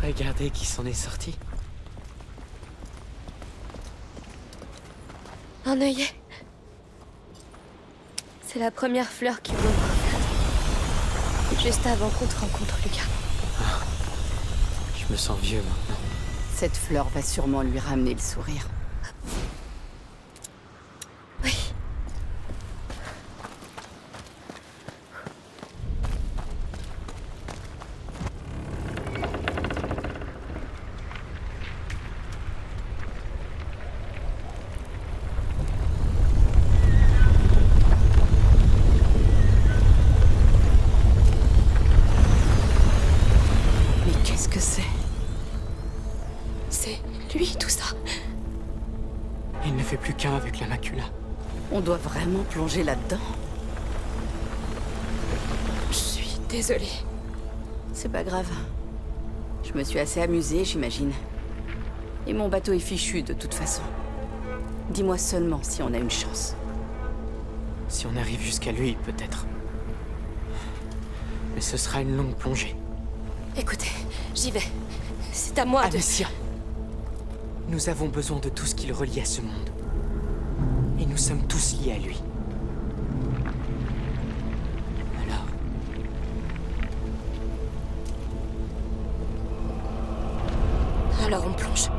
Regardez qui s'en est sorti. Un œillet. C'est la première fleur qui m'ouvre. Juste avant qu'on te rencontre, Lucas. Je me sens vieux maintenant. Cette fleur va sûrement lui ramener le sourire. Oui. C'est lui, tout ça. Il ne fait plus qu'un avec la macula. On doit vraiment plonger là-dedans? Je suis désolée. C'est pas grave. Je me suis assez amusée, j'imagine. Et mon bateau est fichu de toute façon. Dis-moi seulement si on a une chance. Si on arrive jusqu'à lui, peut-être. Mais ce sera une longue plongée. Écoutez, j'y vais. C'est à moi de... Amicia, nous avons besoin de tout ce qui le relie à ce monde. Et nous sommes tous liés à lui. Alors on plonge.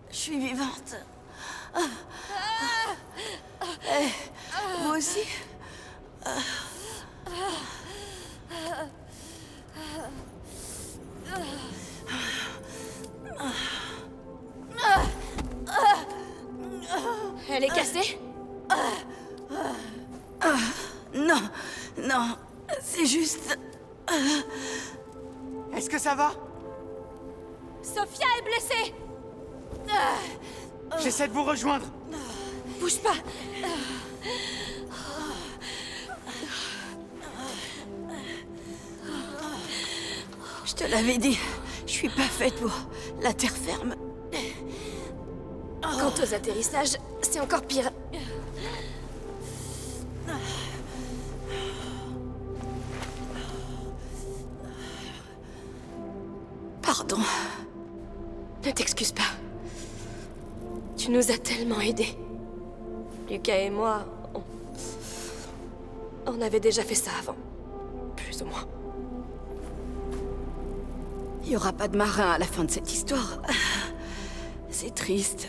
Je suis vivante. Vous aussi? Elle est cassée? Non, non, c'est juste... Est-ce que ça va? Sophia est blessée! J'essaie de vous rejoindre. Bouge pas! Je te l'avais dit, je suis pas faite pour la terre ferme. Quant aux atterrissages, c'est encore pire. Pardon. Ne t'excuse pas. Tu nous as tellement aidés. Lucas et moi, on avait déjà fait ça avant. Plus ou moins. Il y aura pas de marin à la fin de cette histoire. C'est triste.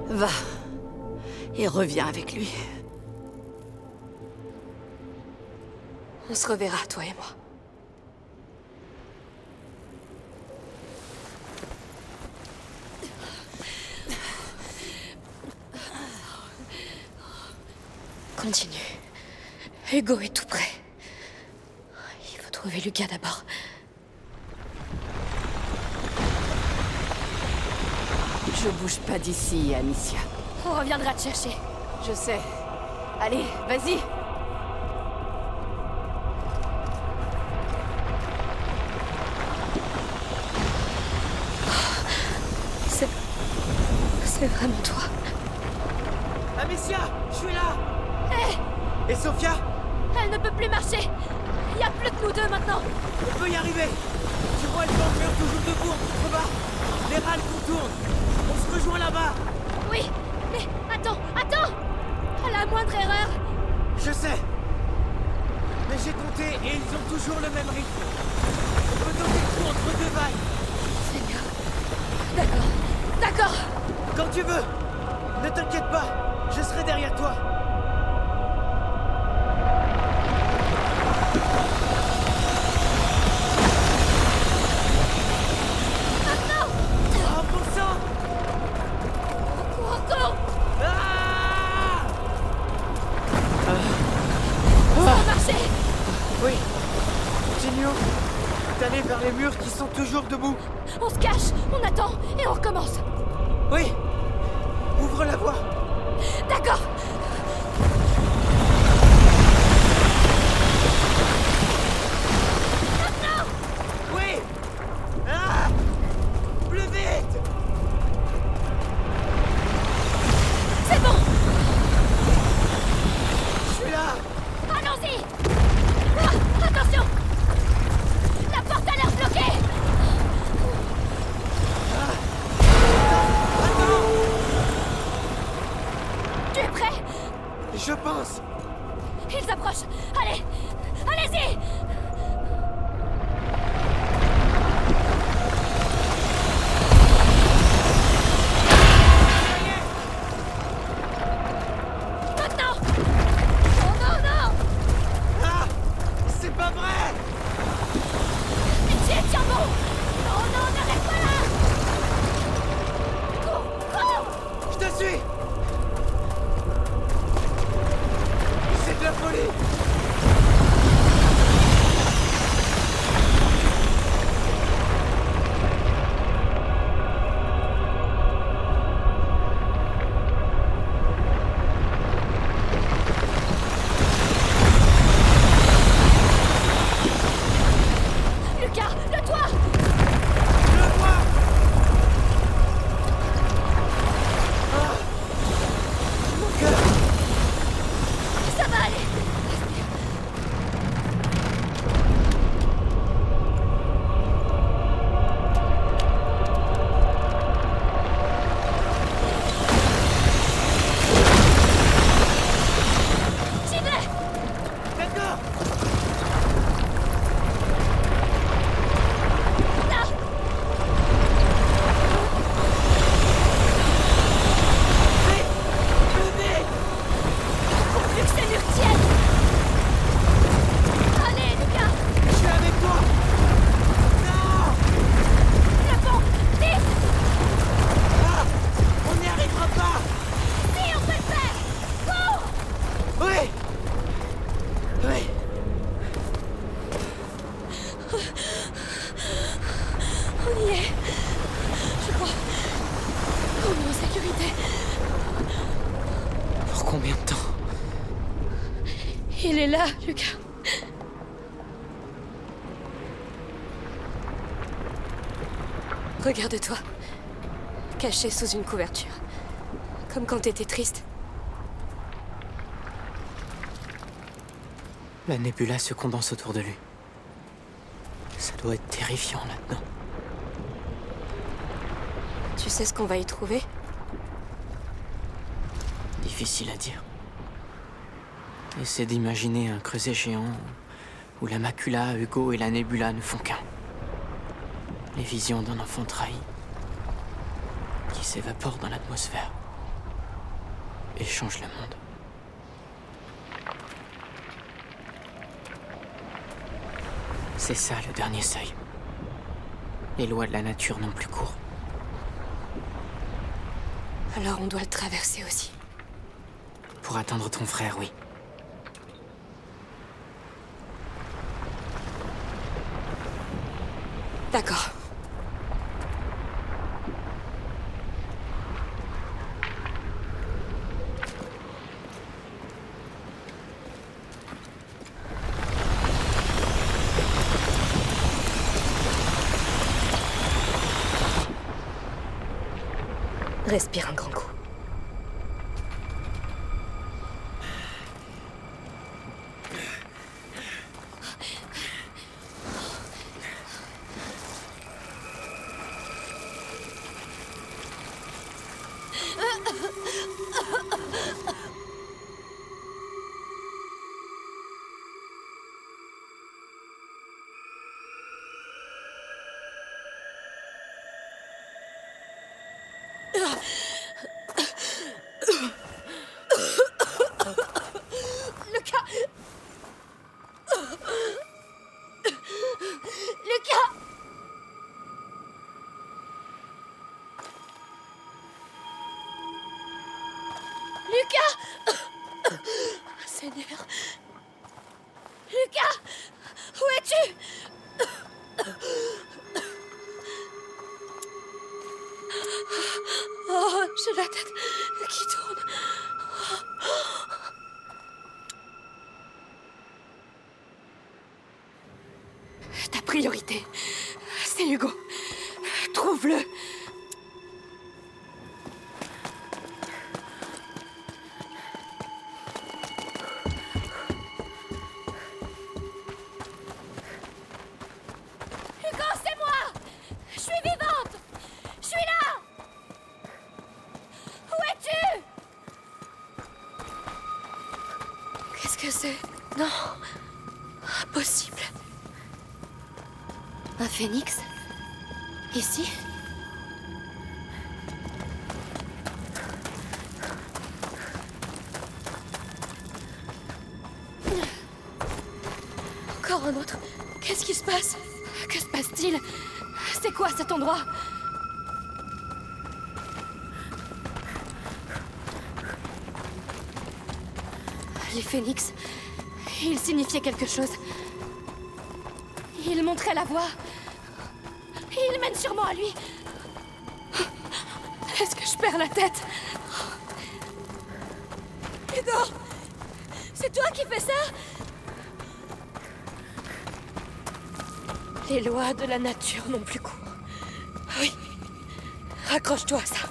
Va. Et reviens avec lui. On se reverra, toi et moi. Continue. Hugo est tout près. Il faut trouver Lucas d'abord. Je bouge pas d'ici, Amicia. On reviendra te chercher. Je sais. Allez, vas-y. C'est vraiment toi. Amicia, je suis là. Hé, Et Sophia, elle ne peut plus marcher. Il y a plus que nous deux maintenant. on peut y arriver. Tu vois le banc mur toujours debout en contrebas. Les râles contournent. On se rejoint là-bas. Oui, mais attends. À la moindre erreur. Je sais. Mais j'ai compté et ils ont toujours le même rythme. On peut donner le coup entre deux vagues. Seigneur. D'accord. Quand tu veux. Ne t'inquiète pas. Je serai derrière toi. Maintenant. Oh, bon sang. Encore. Ah! Ça a marché. Oui. Continuons d'aller vers les murs qui sont toujours debout. On se cache, on attend et on recommence. Oui. Ouvre la voie. D'accord. Oui. Ah! Plus vite. C'est bon. Je suis là. Allons-y. Ah, attention. La porte a l'air bloquée. Tu es prêt? Je pense. Ils s'approchent. Allez. Allez-y. Maintenant. Oh non, non. Ah! C'est pas vrai. Pitié, tiens bon. Oh non, n'arrête pas là. Cours. Je te suis. C'est de la folie. Lucas, le toit. Je le vois. Ah! Mon cœur. Ça va aller. J'y vais. D'accord. Là. Vite. Plus vite. Pourvu que ces murs tiennent. Allez, Lucas. Je suis avec toi. Non. Le pont. Vite. Ah! On n'y arrivera pas. Si, on peut le faire. Cours. Oui. Oui. On y est. Je crois. On est en sécurité. Pour combien de temps? Il est là, Lucas. Regarde-toi. Caché sous une couverture. Comme quand t'étais triste. La nébula se condense autour de lui. Ça doit être terrifiant là-dedans. Tu sais ce qu'on va y trouver? Difficile à dire. Essaie d'imaginer un creuset géant où la macula, Hugo et la nébula ne font qu'un. Les visions d'un enfant trahi qui s'évapore dans l'atmosphère et change le monde. C'est ça le dernier seuil. Les lois de la nature n'ont plus cours. Alors on doit le traverser aussi. Pour atteindre ton frère, oui. D'accord. Respire un grand coup. Seigneur. Lucas! Où es-tu? Oh, j'ai la tête qui tourne. Ta priorité, c'est Hugo. Trouve-le. Qu'est-ce que c'est? Non. Impossible. Un phénix? Ici? Encore un autre. Qu'est-ce qui se passe? Que se passe-t-il? C'est quoi cet endroit? Les phénix, ils signifiaient quelque chose. Ils montraient la voie. Ils mènent sûrement à lui. Est-ce que je perds la tête? Hugo! C'est toi qui fais ça? Les lois de la nature n'ont plus cours. Oui. Raccroche-toi à ça.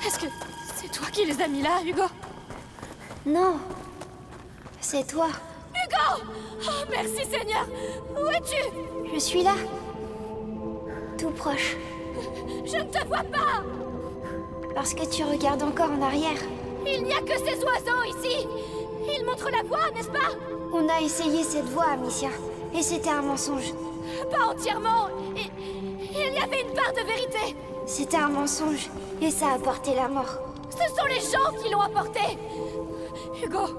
Est-ce que c'est toi qui les as mis là, Hugo? Non. C'est toi. Hugo! Oh, merci Seigneur! Où es-tu? Je suis là. Tout proche. Je ne te vois pas! Parce que tu regardes encore en arrière. Il n'y a que ces oiseaux ici! Ils montrent la voie, n'est-ce pas? On a essayé cette voie, Amicia. Et c'était un mensonge. Pas entièrement. Il y avait une part de vérité. C'était un mensonge. Et ça a apporté la mort. Ce sont les gens qui l'ont apporté. Hugo,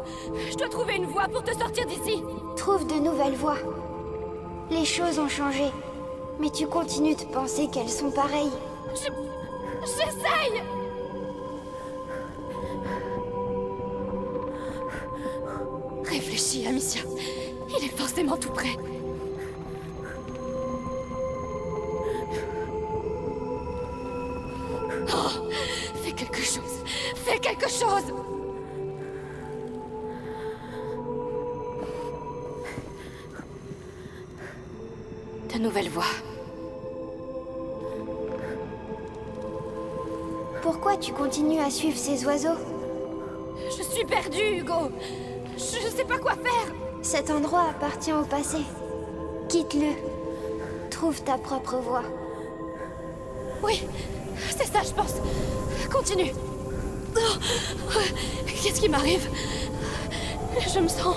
je dois trouver une voie pour te sortir d'ici. Trouve de nouvelles voies. Les choses ont changé. Mais tu continues de penser qu'elles sont pareilles. J'essaye! Réfléchis, Amicia. Il est forcément tout près. Oh, fais quelque chose. Fais quelque chose! De nouvelles voies. Pourquoi tu continues à suivre ces oiseaux? Je suis perdue, Hugo. Je sais pas quoi faire. Cet endroit appartient au passé. Quitte-le. Trouve ta propre voie. Oui, c'est ça, je pense. Continue. Oh, qu'est-ce qui m'arrive? Je me sens...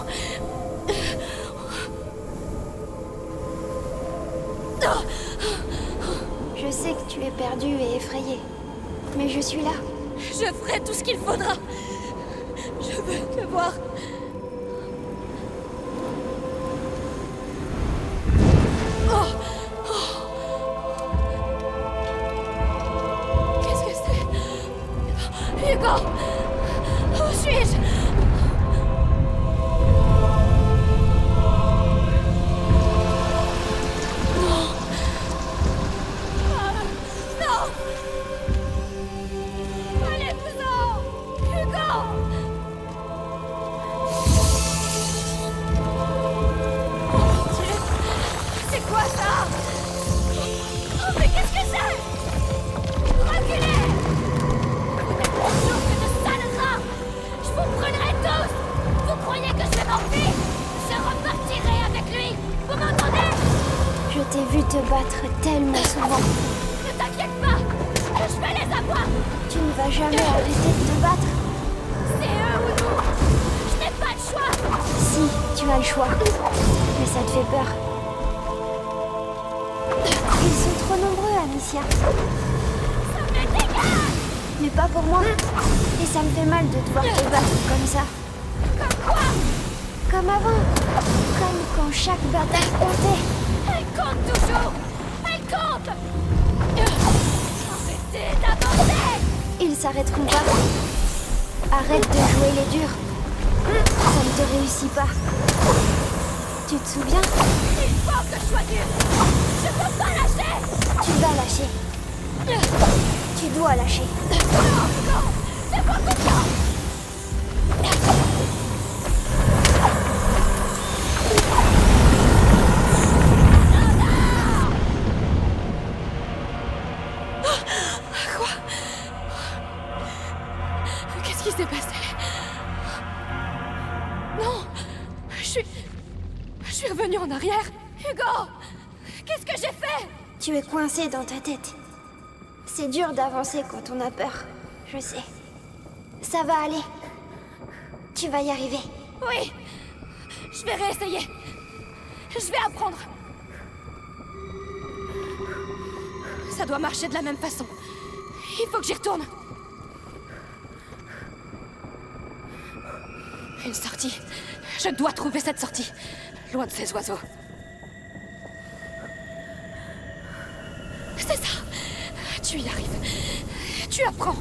Je sais que tu es perdu et effrayé. Mais je suis là. Je ferai tout ce qu'il faudra. Je veux te voir. Oh, oh. Qu'est-ce que c'est? Hugo! Où suis-je? Je t'ai vu te battre tellement souvent. Ne t'inquiète pas, je vais les avoir. Tu ne vas jamais arrêter de te battre. C'est eux ou nous. Je n'ai pas le choix. Si, tu as le choix. Mais ça te fait peur. Ils sont trop nombreux, Amicia. Ça m'est égal. Mais pas pour moi. Et ça me fait mal de te voir te battre comme ça. Comme quoi? Comme avant. Comme quand chaque bataille comptait. Elle compte toujours. Elle compte. Arrêtez d'avancer. Ils s'arrêteront pas. Arrête de jouer les durs. Ça ne te réussit pas. Tu te souviens? Il faut que je sois dur. Je peux pas lâcher. Tu vas lâcher. Tu dois lâcher. Non, c'est pas confiant. Quoi? Qu'est-ce qui s'est passé? Non! Je suis revenue en arrière. Hugo! Qu'est-ce que j'ai fait? Tu es coincé dans ta tête. C'est dur d'avancer quand on a peur. Je sais. Ça va aller. Tu vas y arriver. Oui! Je vais réessayer. Je vais apprendre. Ça doit marcher de la même façon. Il faut que j'y retourne. Une sortie. Je dois trouver cette sortie. Loin de ces oiseaux. C'est ça. Tu y arrives. Tu apprends.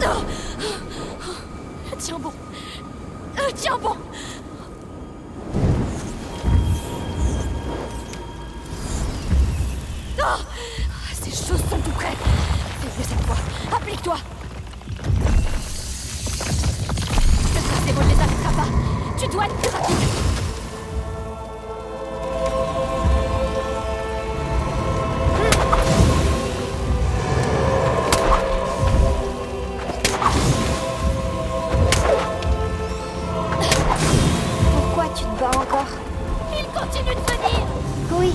Oh. Tiens bon. Tiens bon. Oh. Ces choses sont tout près. Fais mieux cette fois. Applique-toi. Le tracé ne les arrêtera pas. Tu dois être plus rapide. Pourquoi tu te bats encore? Il continue de venir. Oui,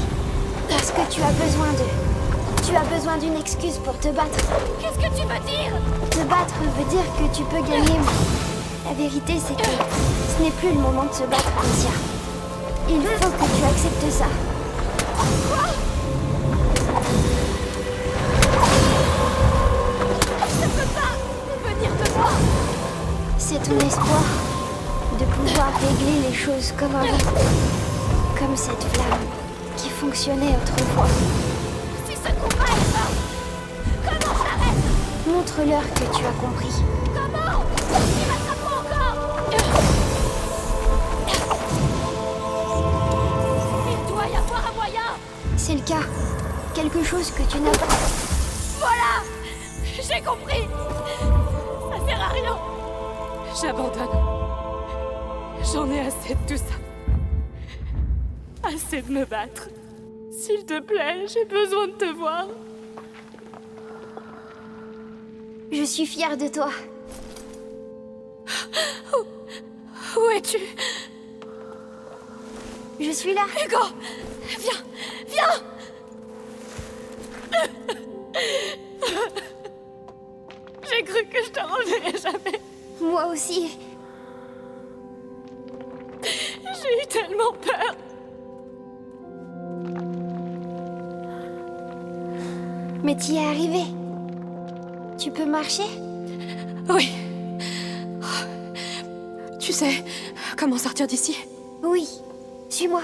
parce que tu as besoin d'eux. Tu as besoin d'une excuse pour te battre. Qu'est-ce que tu veux dire? Te battre veut dire que tu peux gagner, mais la vérité c'est que ce n'est plus le moment de se battre, Amicia. Il faut que tu acceptes ça. Je ne peux pas venir te voir. C'est ton espoir de pouvoir régler les choses comme avant. Comme cette flamme qui fonctionnait autrefois. Si ce combat est mort, comment je l'arrête? Montre-leur que tu as compris. Comment? Il m'attrapera encore. Il doit y avoir un moyen. C'est le cas. Quelque chose que tu n'as pas... Voilà. J'ai compris. Ça sert à rien. J'abandonne. J'en ai assez de tout ça. Assez de me battre. S'il te plaît, j'ai besoin de te voir. Je suis fière de toi. Où es-tu? Je suis là. Hugo, viens, viens. J'ai cru que je te reverrais jamais. Moi aussi. J'ai eu tellement peur. Mais t'y es arrivé. Tu peux marcher? Oui. Tu sais comment sortir d'ici? Oui. Suis-moi.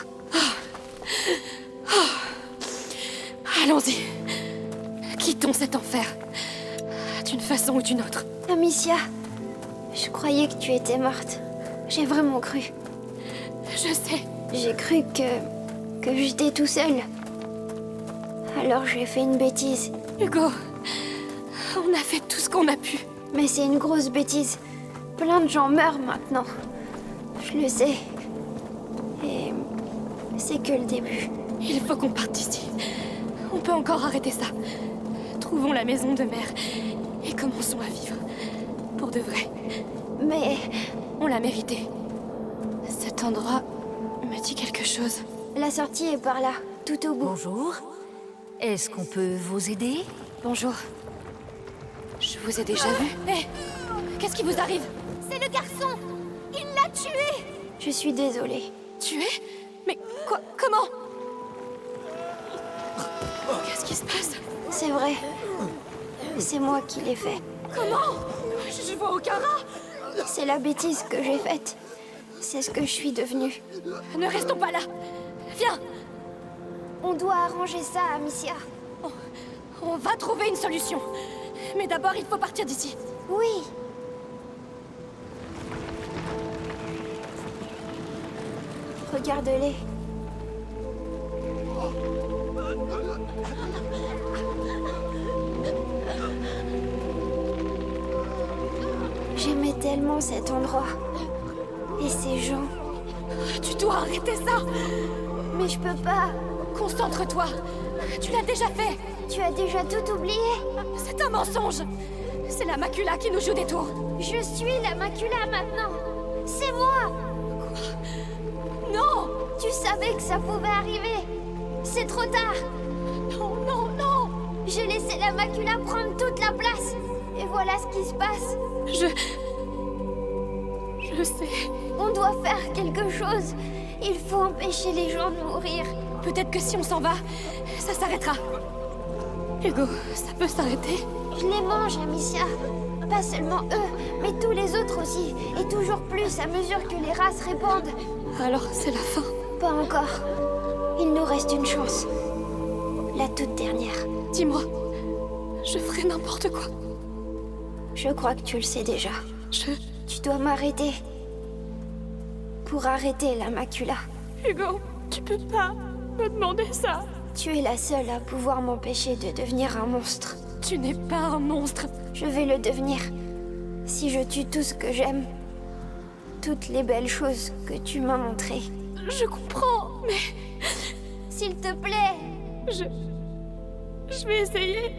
Allons-y. Quittons cet enfer. D'une façon ou d'une autre. Amicia, je croyais que tu étais morte. J'ai vraiment cru. Je sais. J'ai cru que j'étais tout seul. Alors j'ai fait une bêtise. Hugo, on a fait tout ce qu'on a pu. Mais c'est une grosse bêtise. Plein de gens meurent maintenant. Je le sais. Et c'est que le début. Il faut qu'on parte d'ici. On peut encore arrêter ça. Trouvons la maison de mère et commençons à vivre. Pour de vrai. Mais On l'a mérité. Cet endroit me dit quelque chose. La sortie est par là, tout au bout. Bonjour. Est-ce qu'on peut vous aider? Bonjour. Je vous ai déjà vu. Hé! Qu'est-ce qui vous arrive? C'est le garçon! Il l'a tué! Je suis désolée. Tué? Mais quoi? Comment? Qu'est-ce qui se passe? C'est vrai. C'est moi qui l'ai fait. Comment? Je vois aucun rat! C'est la bêtise que j'ai faite. C'est ce que je suis devenue. Ne restons pas là! Viens! On doit arranger ça, Amicia. On va trouver une solution. Mais d'abord, il faut partir d'ici. Oui. Regarde-les. J'aimais tellement cet endroit. Et ces gens. Tu dois arrêter ça! Mais je peux pas. Concentre-toi! Tu l'as déjà fait! Tu as déjà tout oublié? C'est un mensonge! C'est la macula qui nous joue des tours! Je suis la macula maintenant! C'est moi! Non! Tu savais que ça pouvait arriver! C'est trop tard! Non, non, non! J'ai laissé la macula prendre toute la place! Et voilà ce qui se passe! Je sais. On doit faire quelque chose! Il faut empêcher les gens de mourir! Peut-être que si on s'en va, ça s'arrêtera. Hugo, ça peut s'arrêter? Je les mange, Amicia! Pas seulement eux, mais tous les autres aussi! Et toujours plus à mesure que les races répandent! Alors c'est la fin? Pas encore. Il nous reste une chance. La toute dernière. Dis-moi, je ferai n'importe quoi. Je crois que tu le sais déjà. Tu dois m'arrêter. Pour arrêter la macula. Hugo, tu peux pas me demander ça. Tu es la seule à pouvoir m'empêcher de devenir un monstre. Tu n'es pas un monstre. Je vais le devenir. Si je tue tout ce que j'aime. Toutes les belles choses que tu m'as montrées. Je comprends, mais... S'il te plaît. Je vais essayer.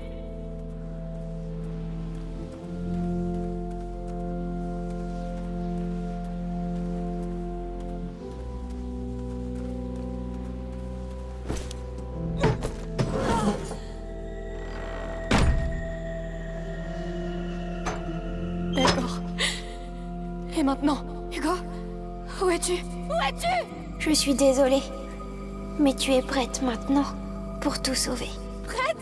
D'accord. Et maintenant, Hugo? Où es-tu? Où es-tu? Je suis désolée. Mais tu es prête maintenant pour tout sauver. Prête?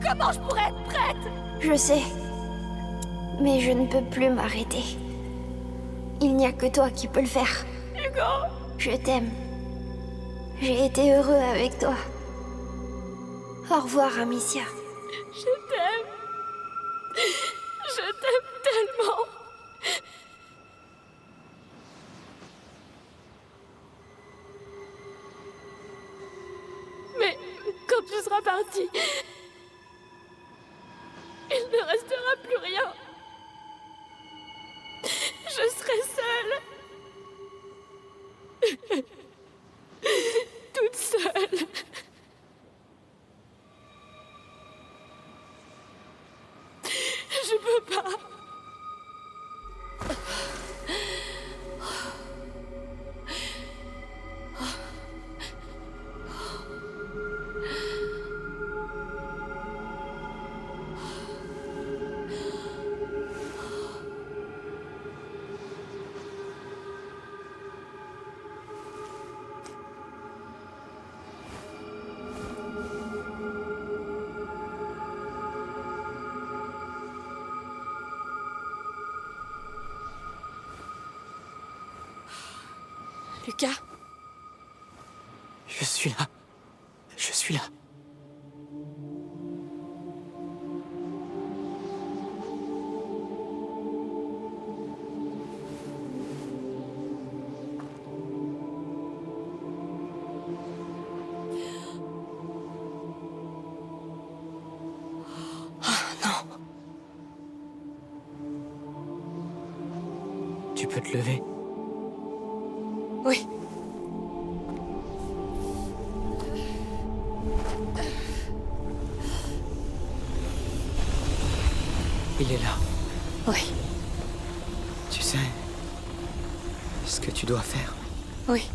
Comment je pourrais être prête? Je sais. Mais je ne peux plus m'arrêter. Il n'y a que toi qui peux le faire. Hugo! Je t'aime. J'ai été heureux avec toi. Au revoir, Amicia. Je t'aime. Je t'aime tellement. Mais quand tu seras parti, il ne restera plus rien. Je serai seule. Toute seule. Je peux pas. Lucas? Je suis là. Je suis là. Tu peux te lever. Oui. Il est là. Oui. Tu sais ce que tu dois faire. Oui.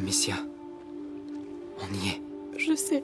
Amicia, on y est. Je sais.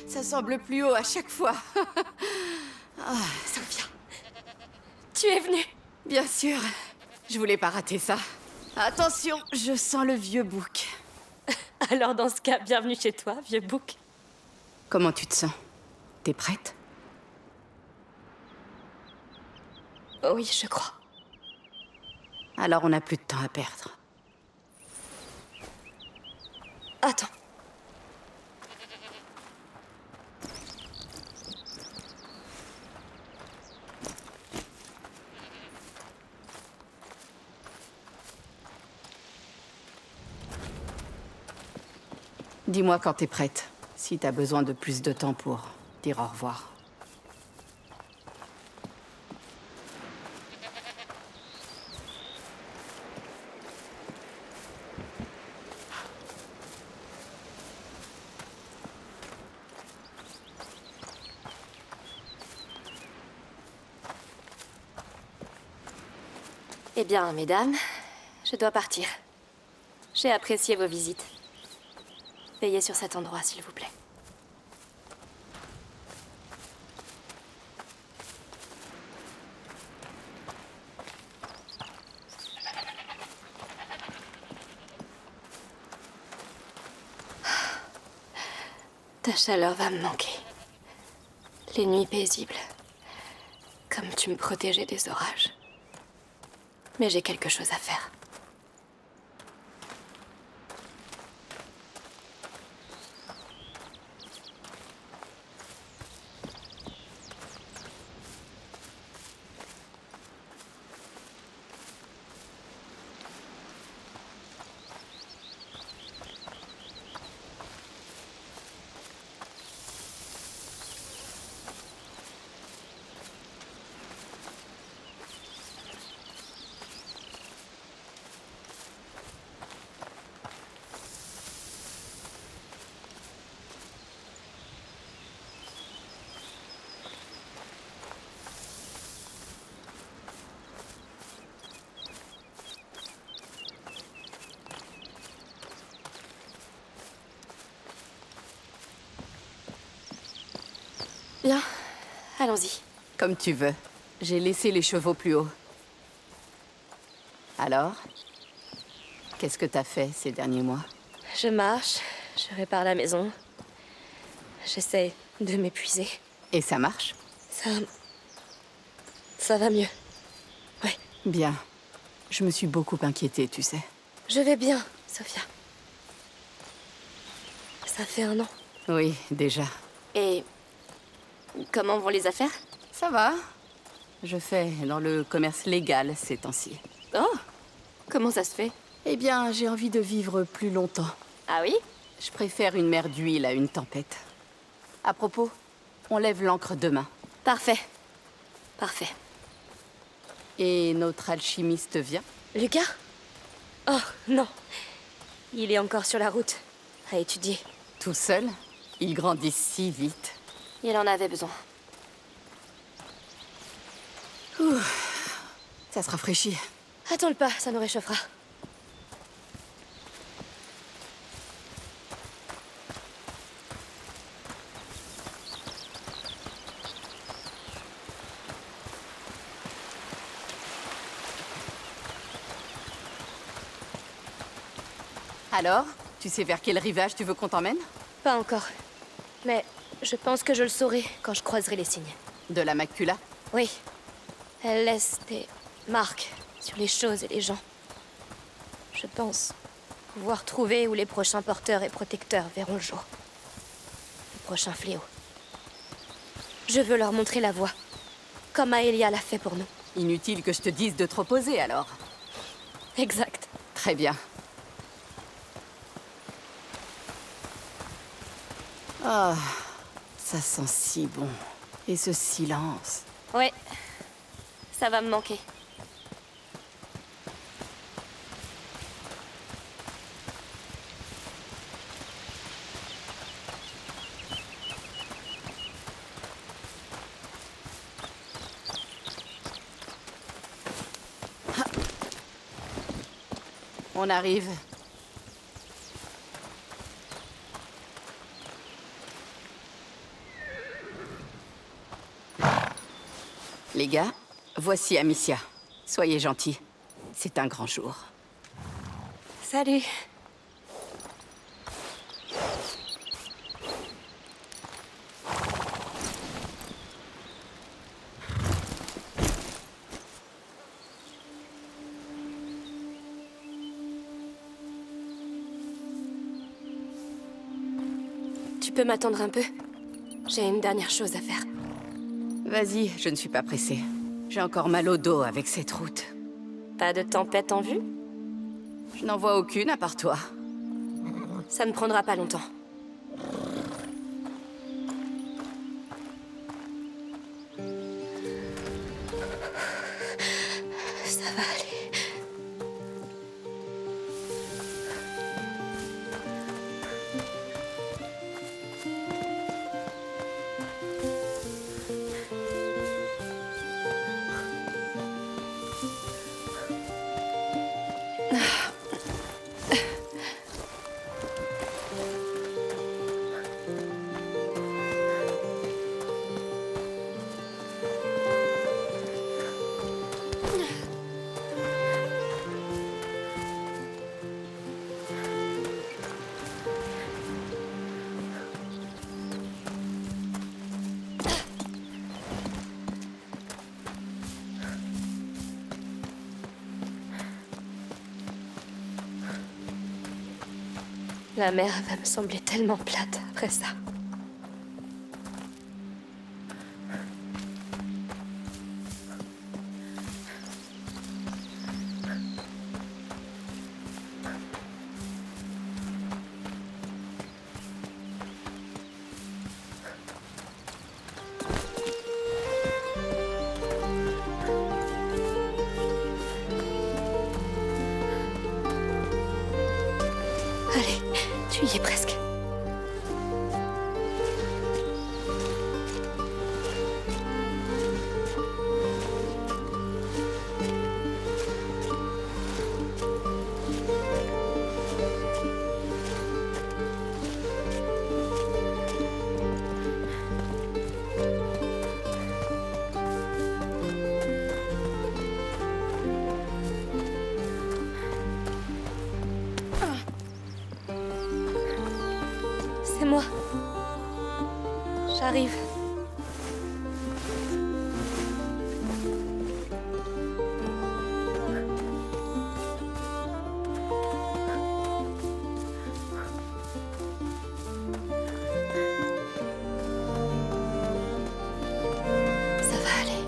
Ça semble plus haut à chaque fois. Sophia, tu es venue. Bien sûr, je voulais pas rater ça. Attention, je sens le vieux bouc. Alors dans ce cas, bienvenue chez toi, vieux bouc. Comment tu te sens? T'es prête? Oui, je crois. Alors on n'a plus de temps à perdre. Attends. Dis-moi quand t'es prête, si t'as besoin de plus de temps pour dire au revoir. Eh bien, mesdames, je dois partir. J'ai apprécié vos visites. Veillez sur cet endroit, s'il vous plaît. Ta chaleur va me manquer. Les nuits paisibles. Comme tu me protégeais des orages. Mais j'ai quelque chose à faire. Allons-y. Comme tu veux. J'ai laissé les chevaux plus haut. Alors? Qu'est-ce que t'as fait ces derniers mois? Je marche, je répare la maison. J'essaie de m'épuiser. Et ça marche? Ça va mieux. Ouais. Bien. Je me suis beaucoup inquiétée, tu sais. Je vais bien, Sophia. Ça fait 1 an. Oui, déjà. Et comment vont les affaires? Ça va. Je fais dans le commerce légal ces temps-ci. Oh, comment ça se fait? Eh bien, j'ai envie de vivre plus longtemps. Ah oui? Je préfère une mer d'huile à une tempête. À propos, on lève l'ancre demain. Parfait. Parfait. Et notre alchimiste vient? Lucas? Oh, non. Il est encore sur la route, à étudier. Tout seul? Il grandit si vite. Il en avait besoin. Ouh, ça se rafraîchit. Attends le pas, ça nous réchauffera. Alors, tu sais vers quel rivage tu veux qu'on t'emmène? Pas encore. Mais je pense que je le saurai quand je croiserai les signes. De la macula? Oui. Elle laisse des marques sur les choses et les gens. Je pense pouvoir trouver où les prochains porteurs et protecteurs verront le jour. Le prochain fléau. Je veux leur montrer la voie. Comme Aelia l'a fait pour nous. Inutile que je te dise de te reposer, alors. Exact. Très bien. Ah, ça sent si bon. Et ce silence. Ouais. Ça va me manquer. On arrive. Les gars, voici Amicia. Soyez gentils. C'est un grand jour. Salut. Tu peux m'attendre un peu? J'ai une dernière chose à faire. Vas-y, je ne suis pas pressée. J'ai encore mal au dos avec cette route. Pas de tempête en vue? Je n'en vois aucune à part toi. Ça ne prendra pas longtemps. Ça va aller. La mer va me sembler tellement plate après ça. Allez, tu y es presque. arrive. Ça va aller.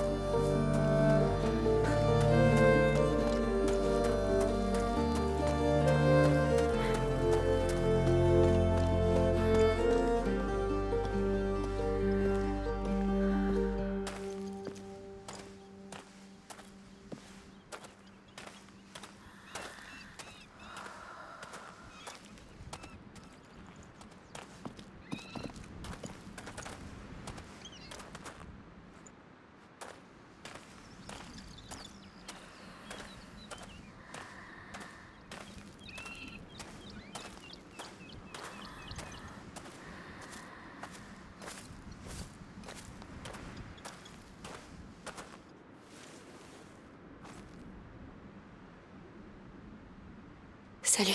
Salut.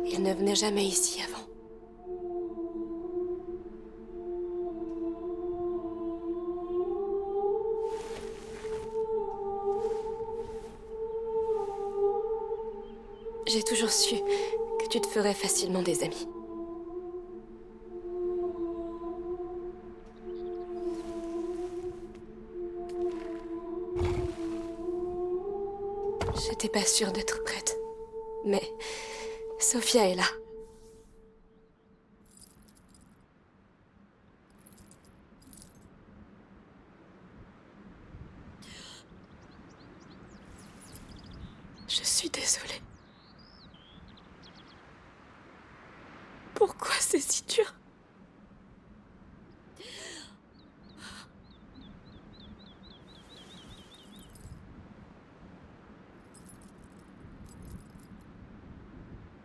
Il ne venait jamais ici avant. J'ai toujours su que tu te ferais facilement des amis. J'étais pas sûre d'être prête. Mais Sophia est là. Je suis désolée. Pourquoi c'est si dur?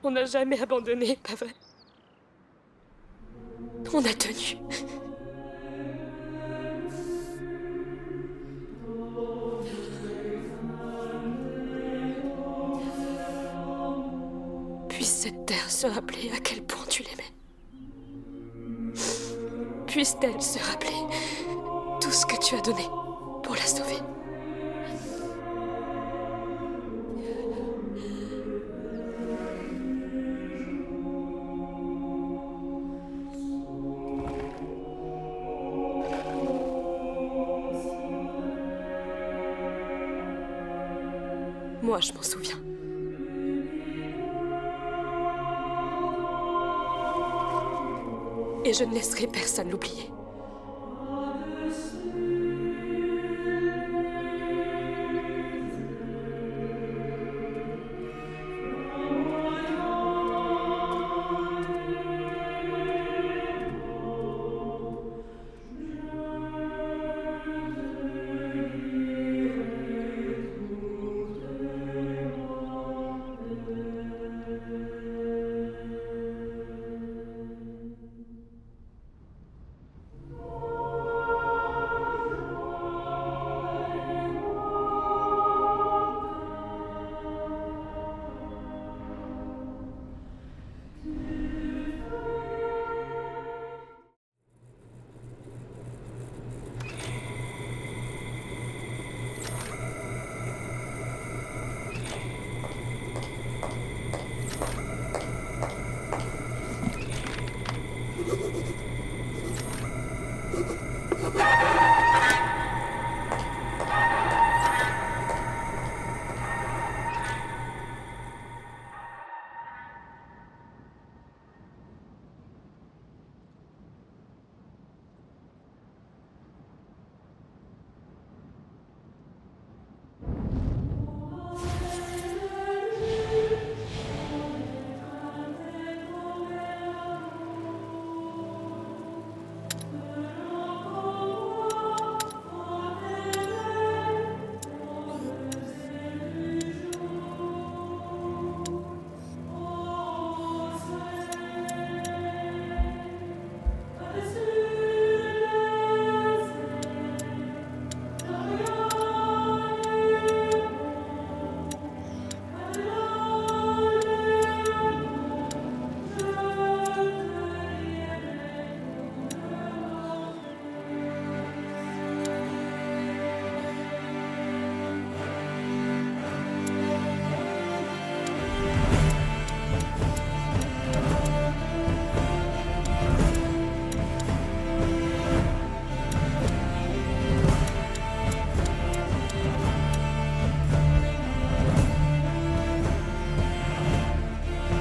On n'a jamais abandonné, pas vrai? On a tenu. Puisse cette terre se rappeler à quel point tu l'aimais. Puisse-t-elle se rappeler tout ce que tu as donné pour la sauver. Moi, je m'en souviens. Et je ne laisserai personne l'oublier.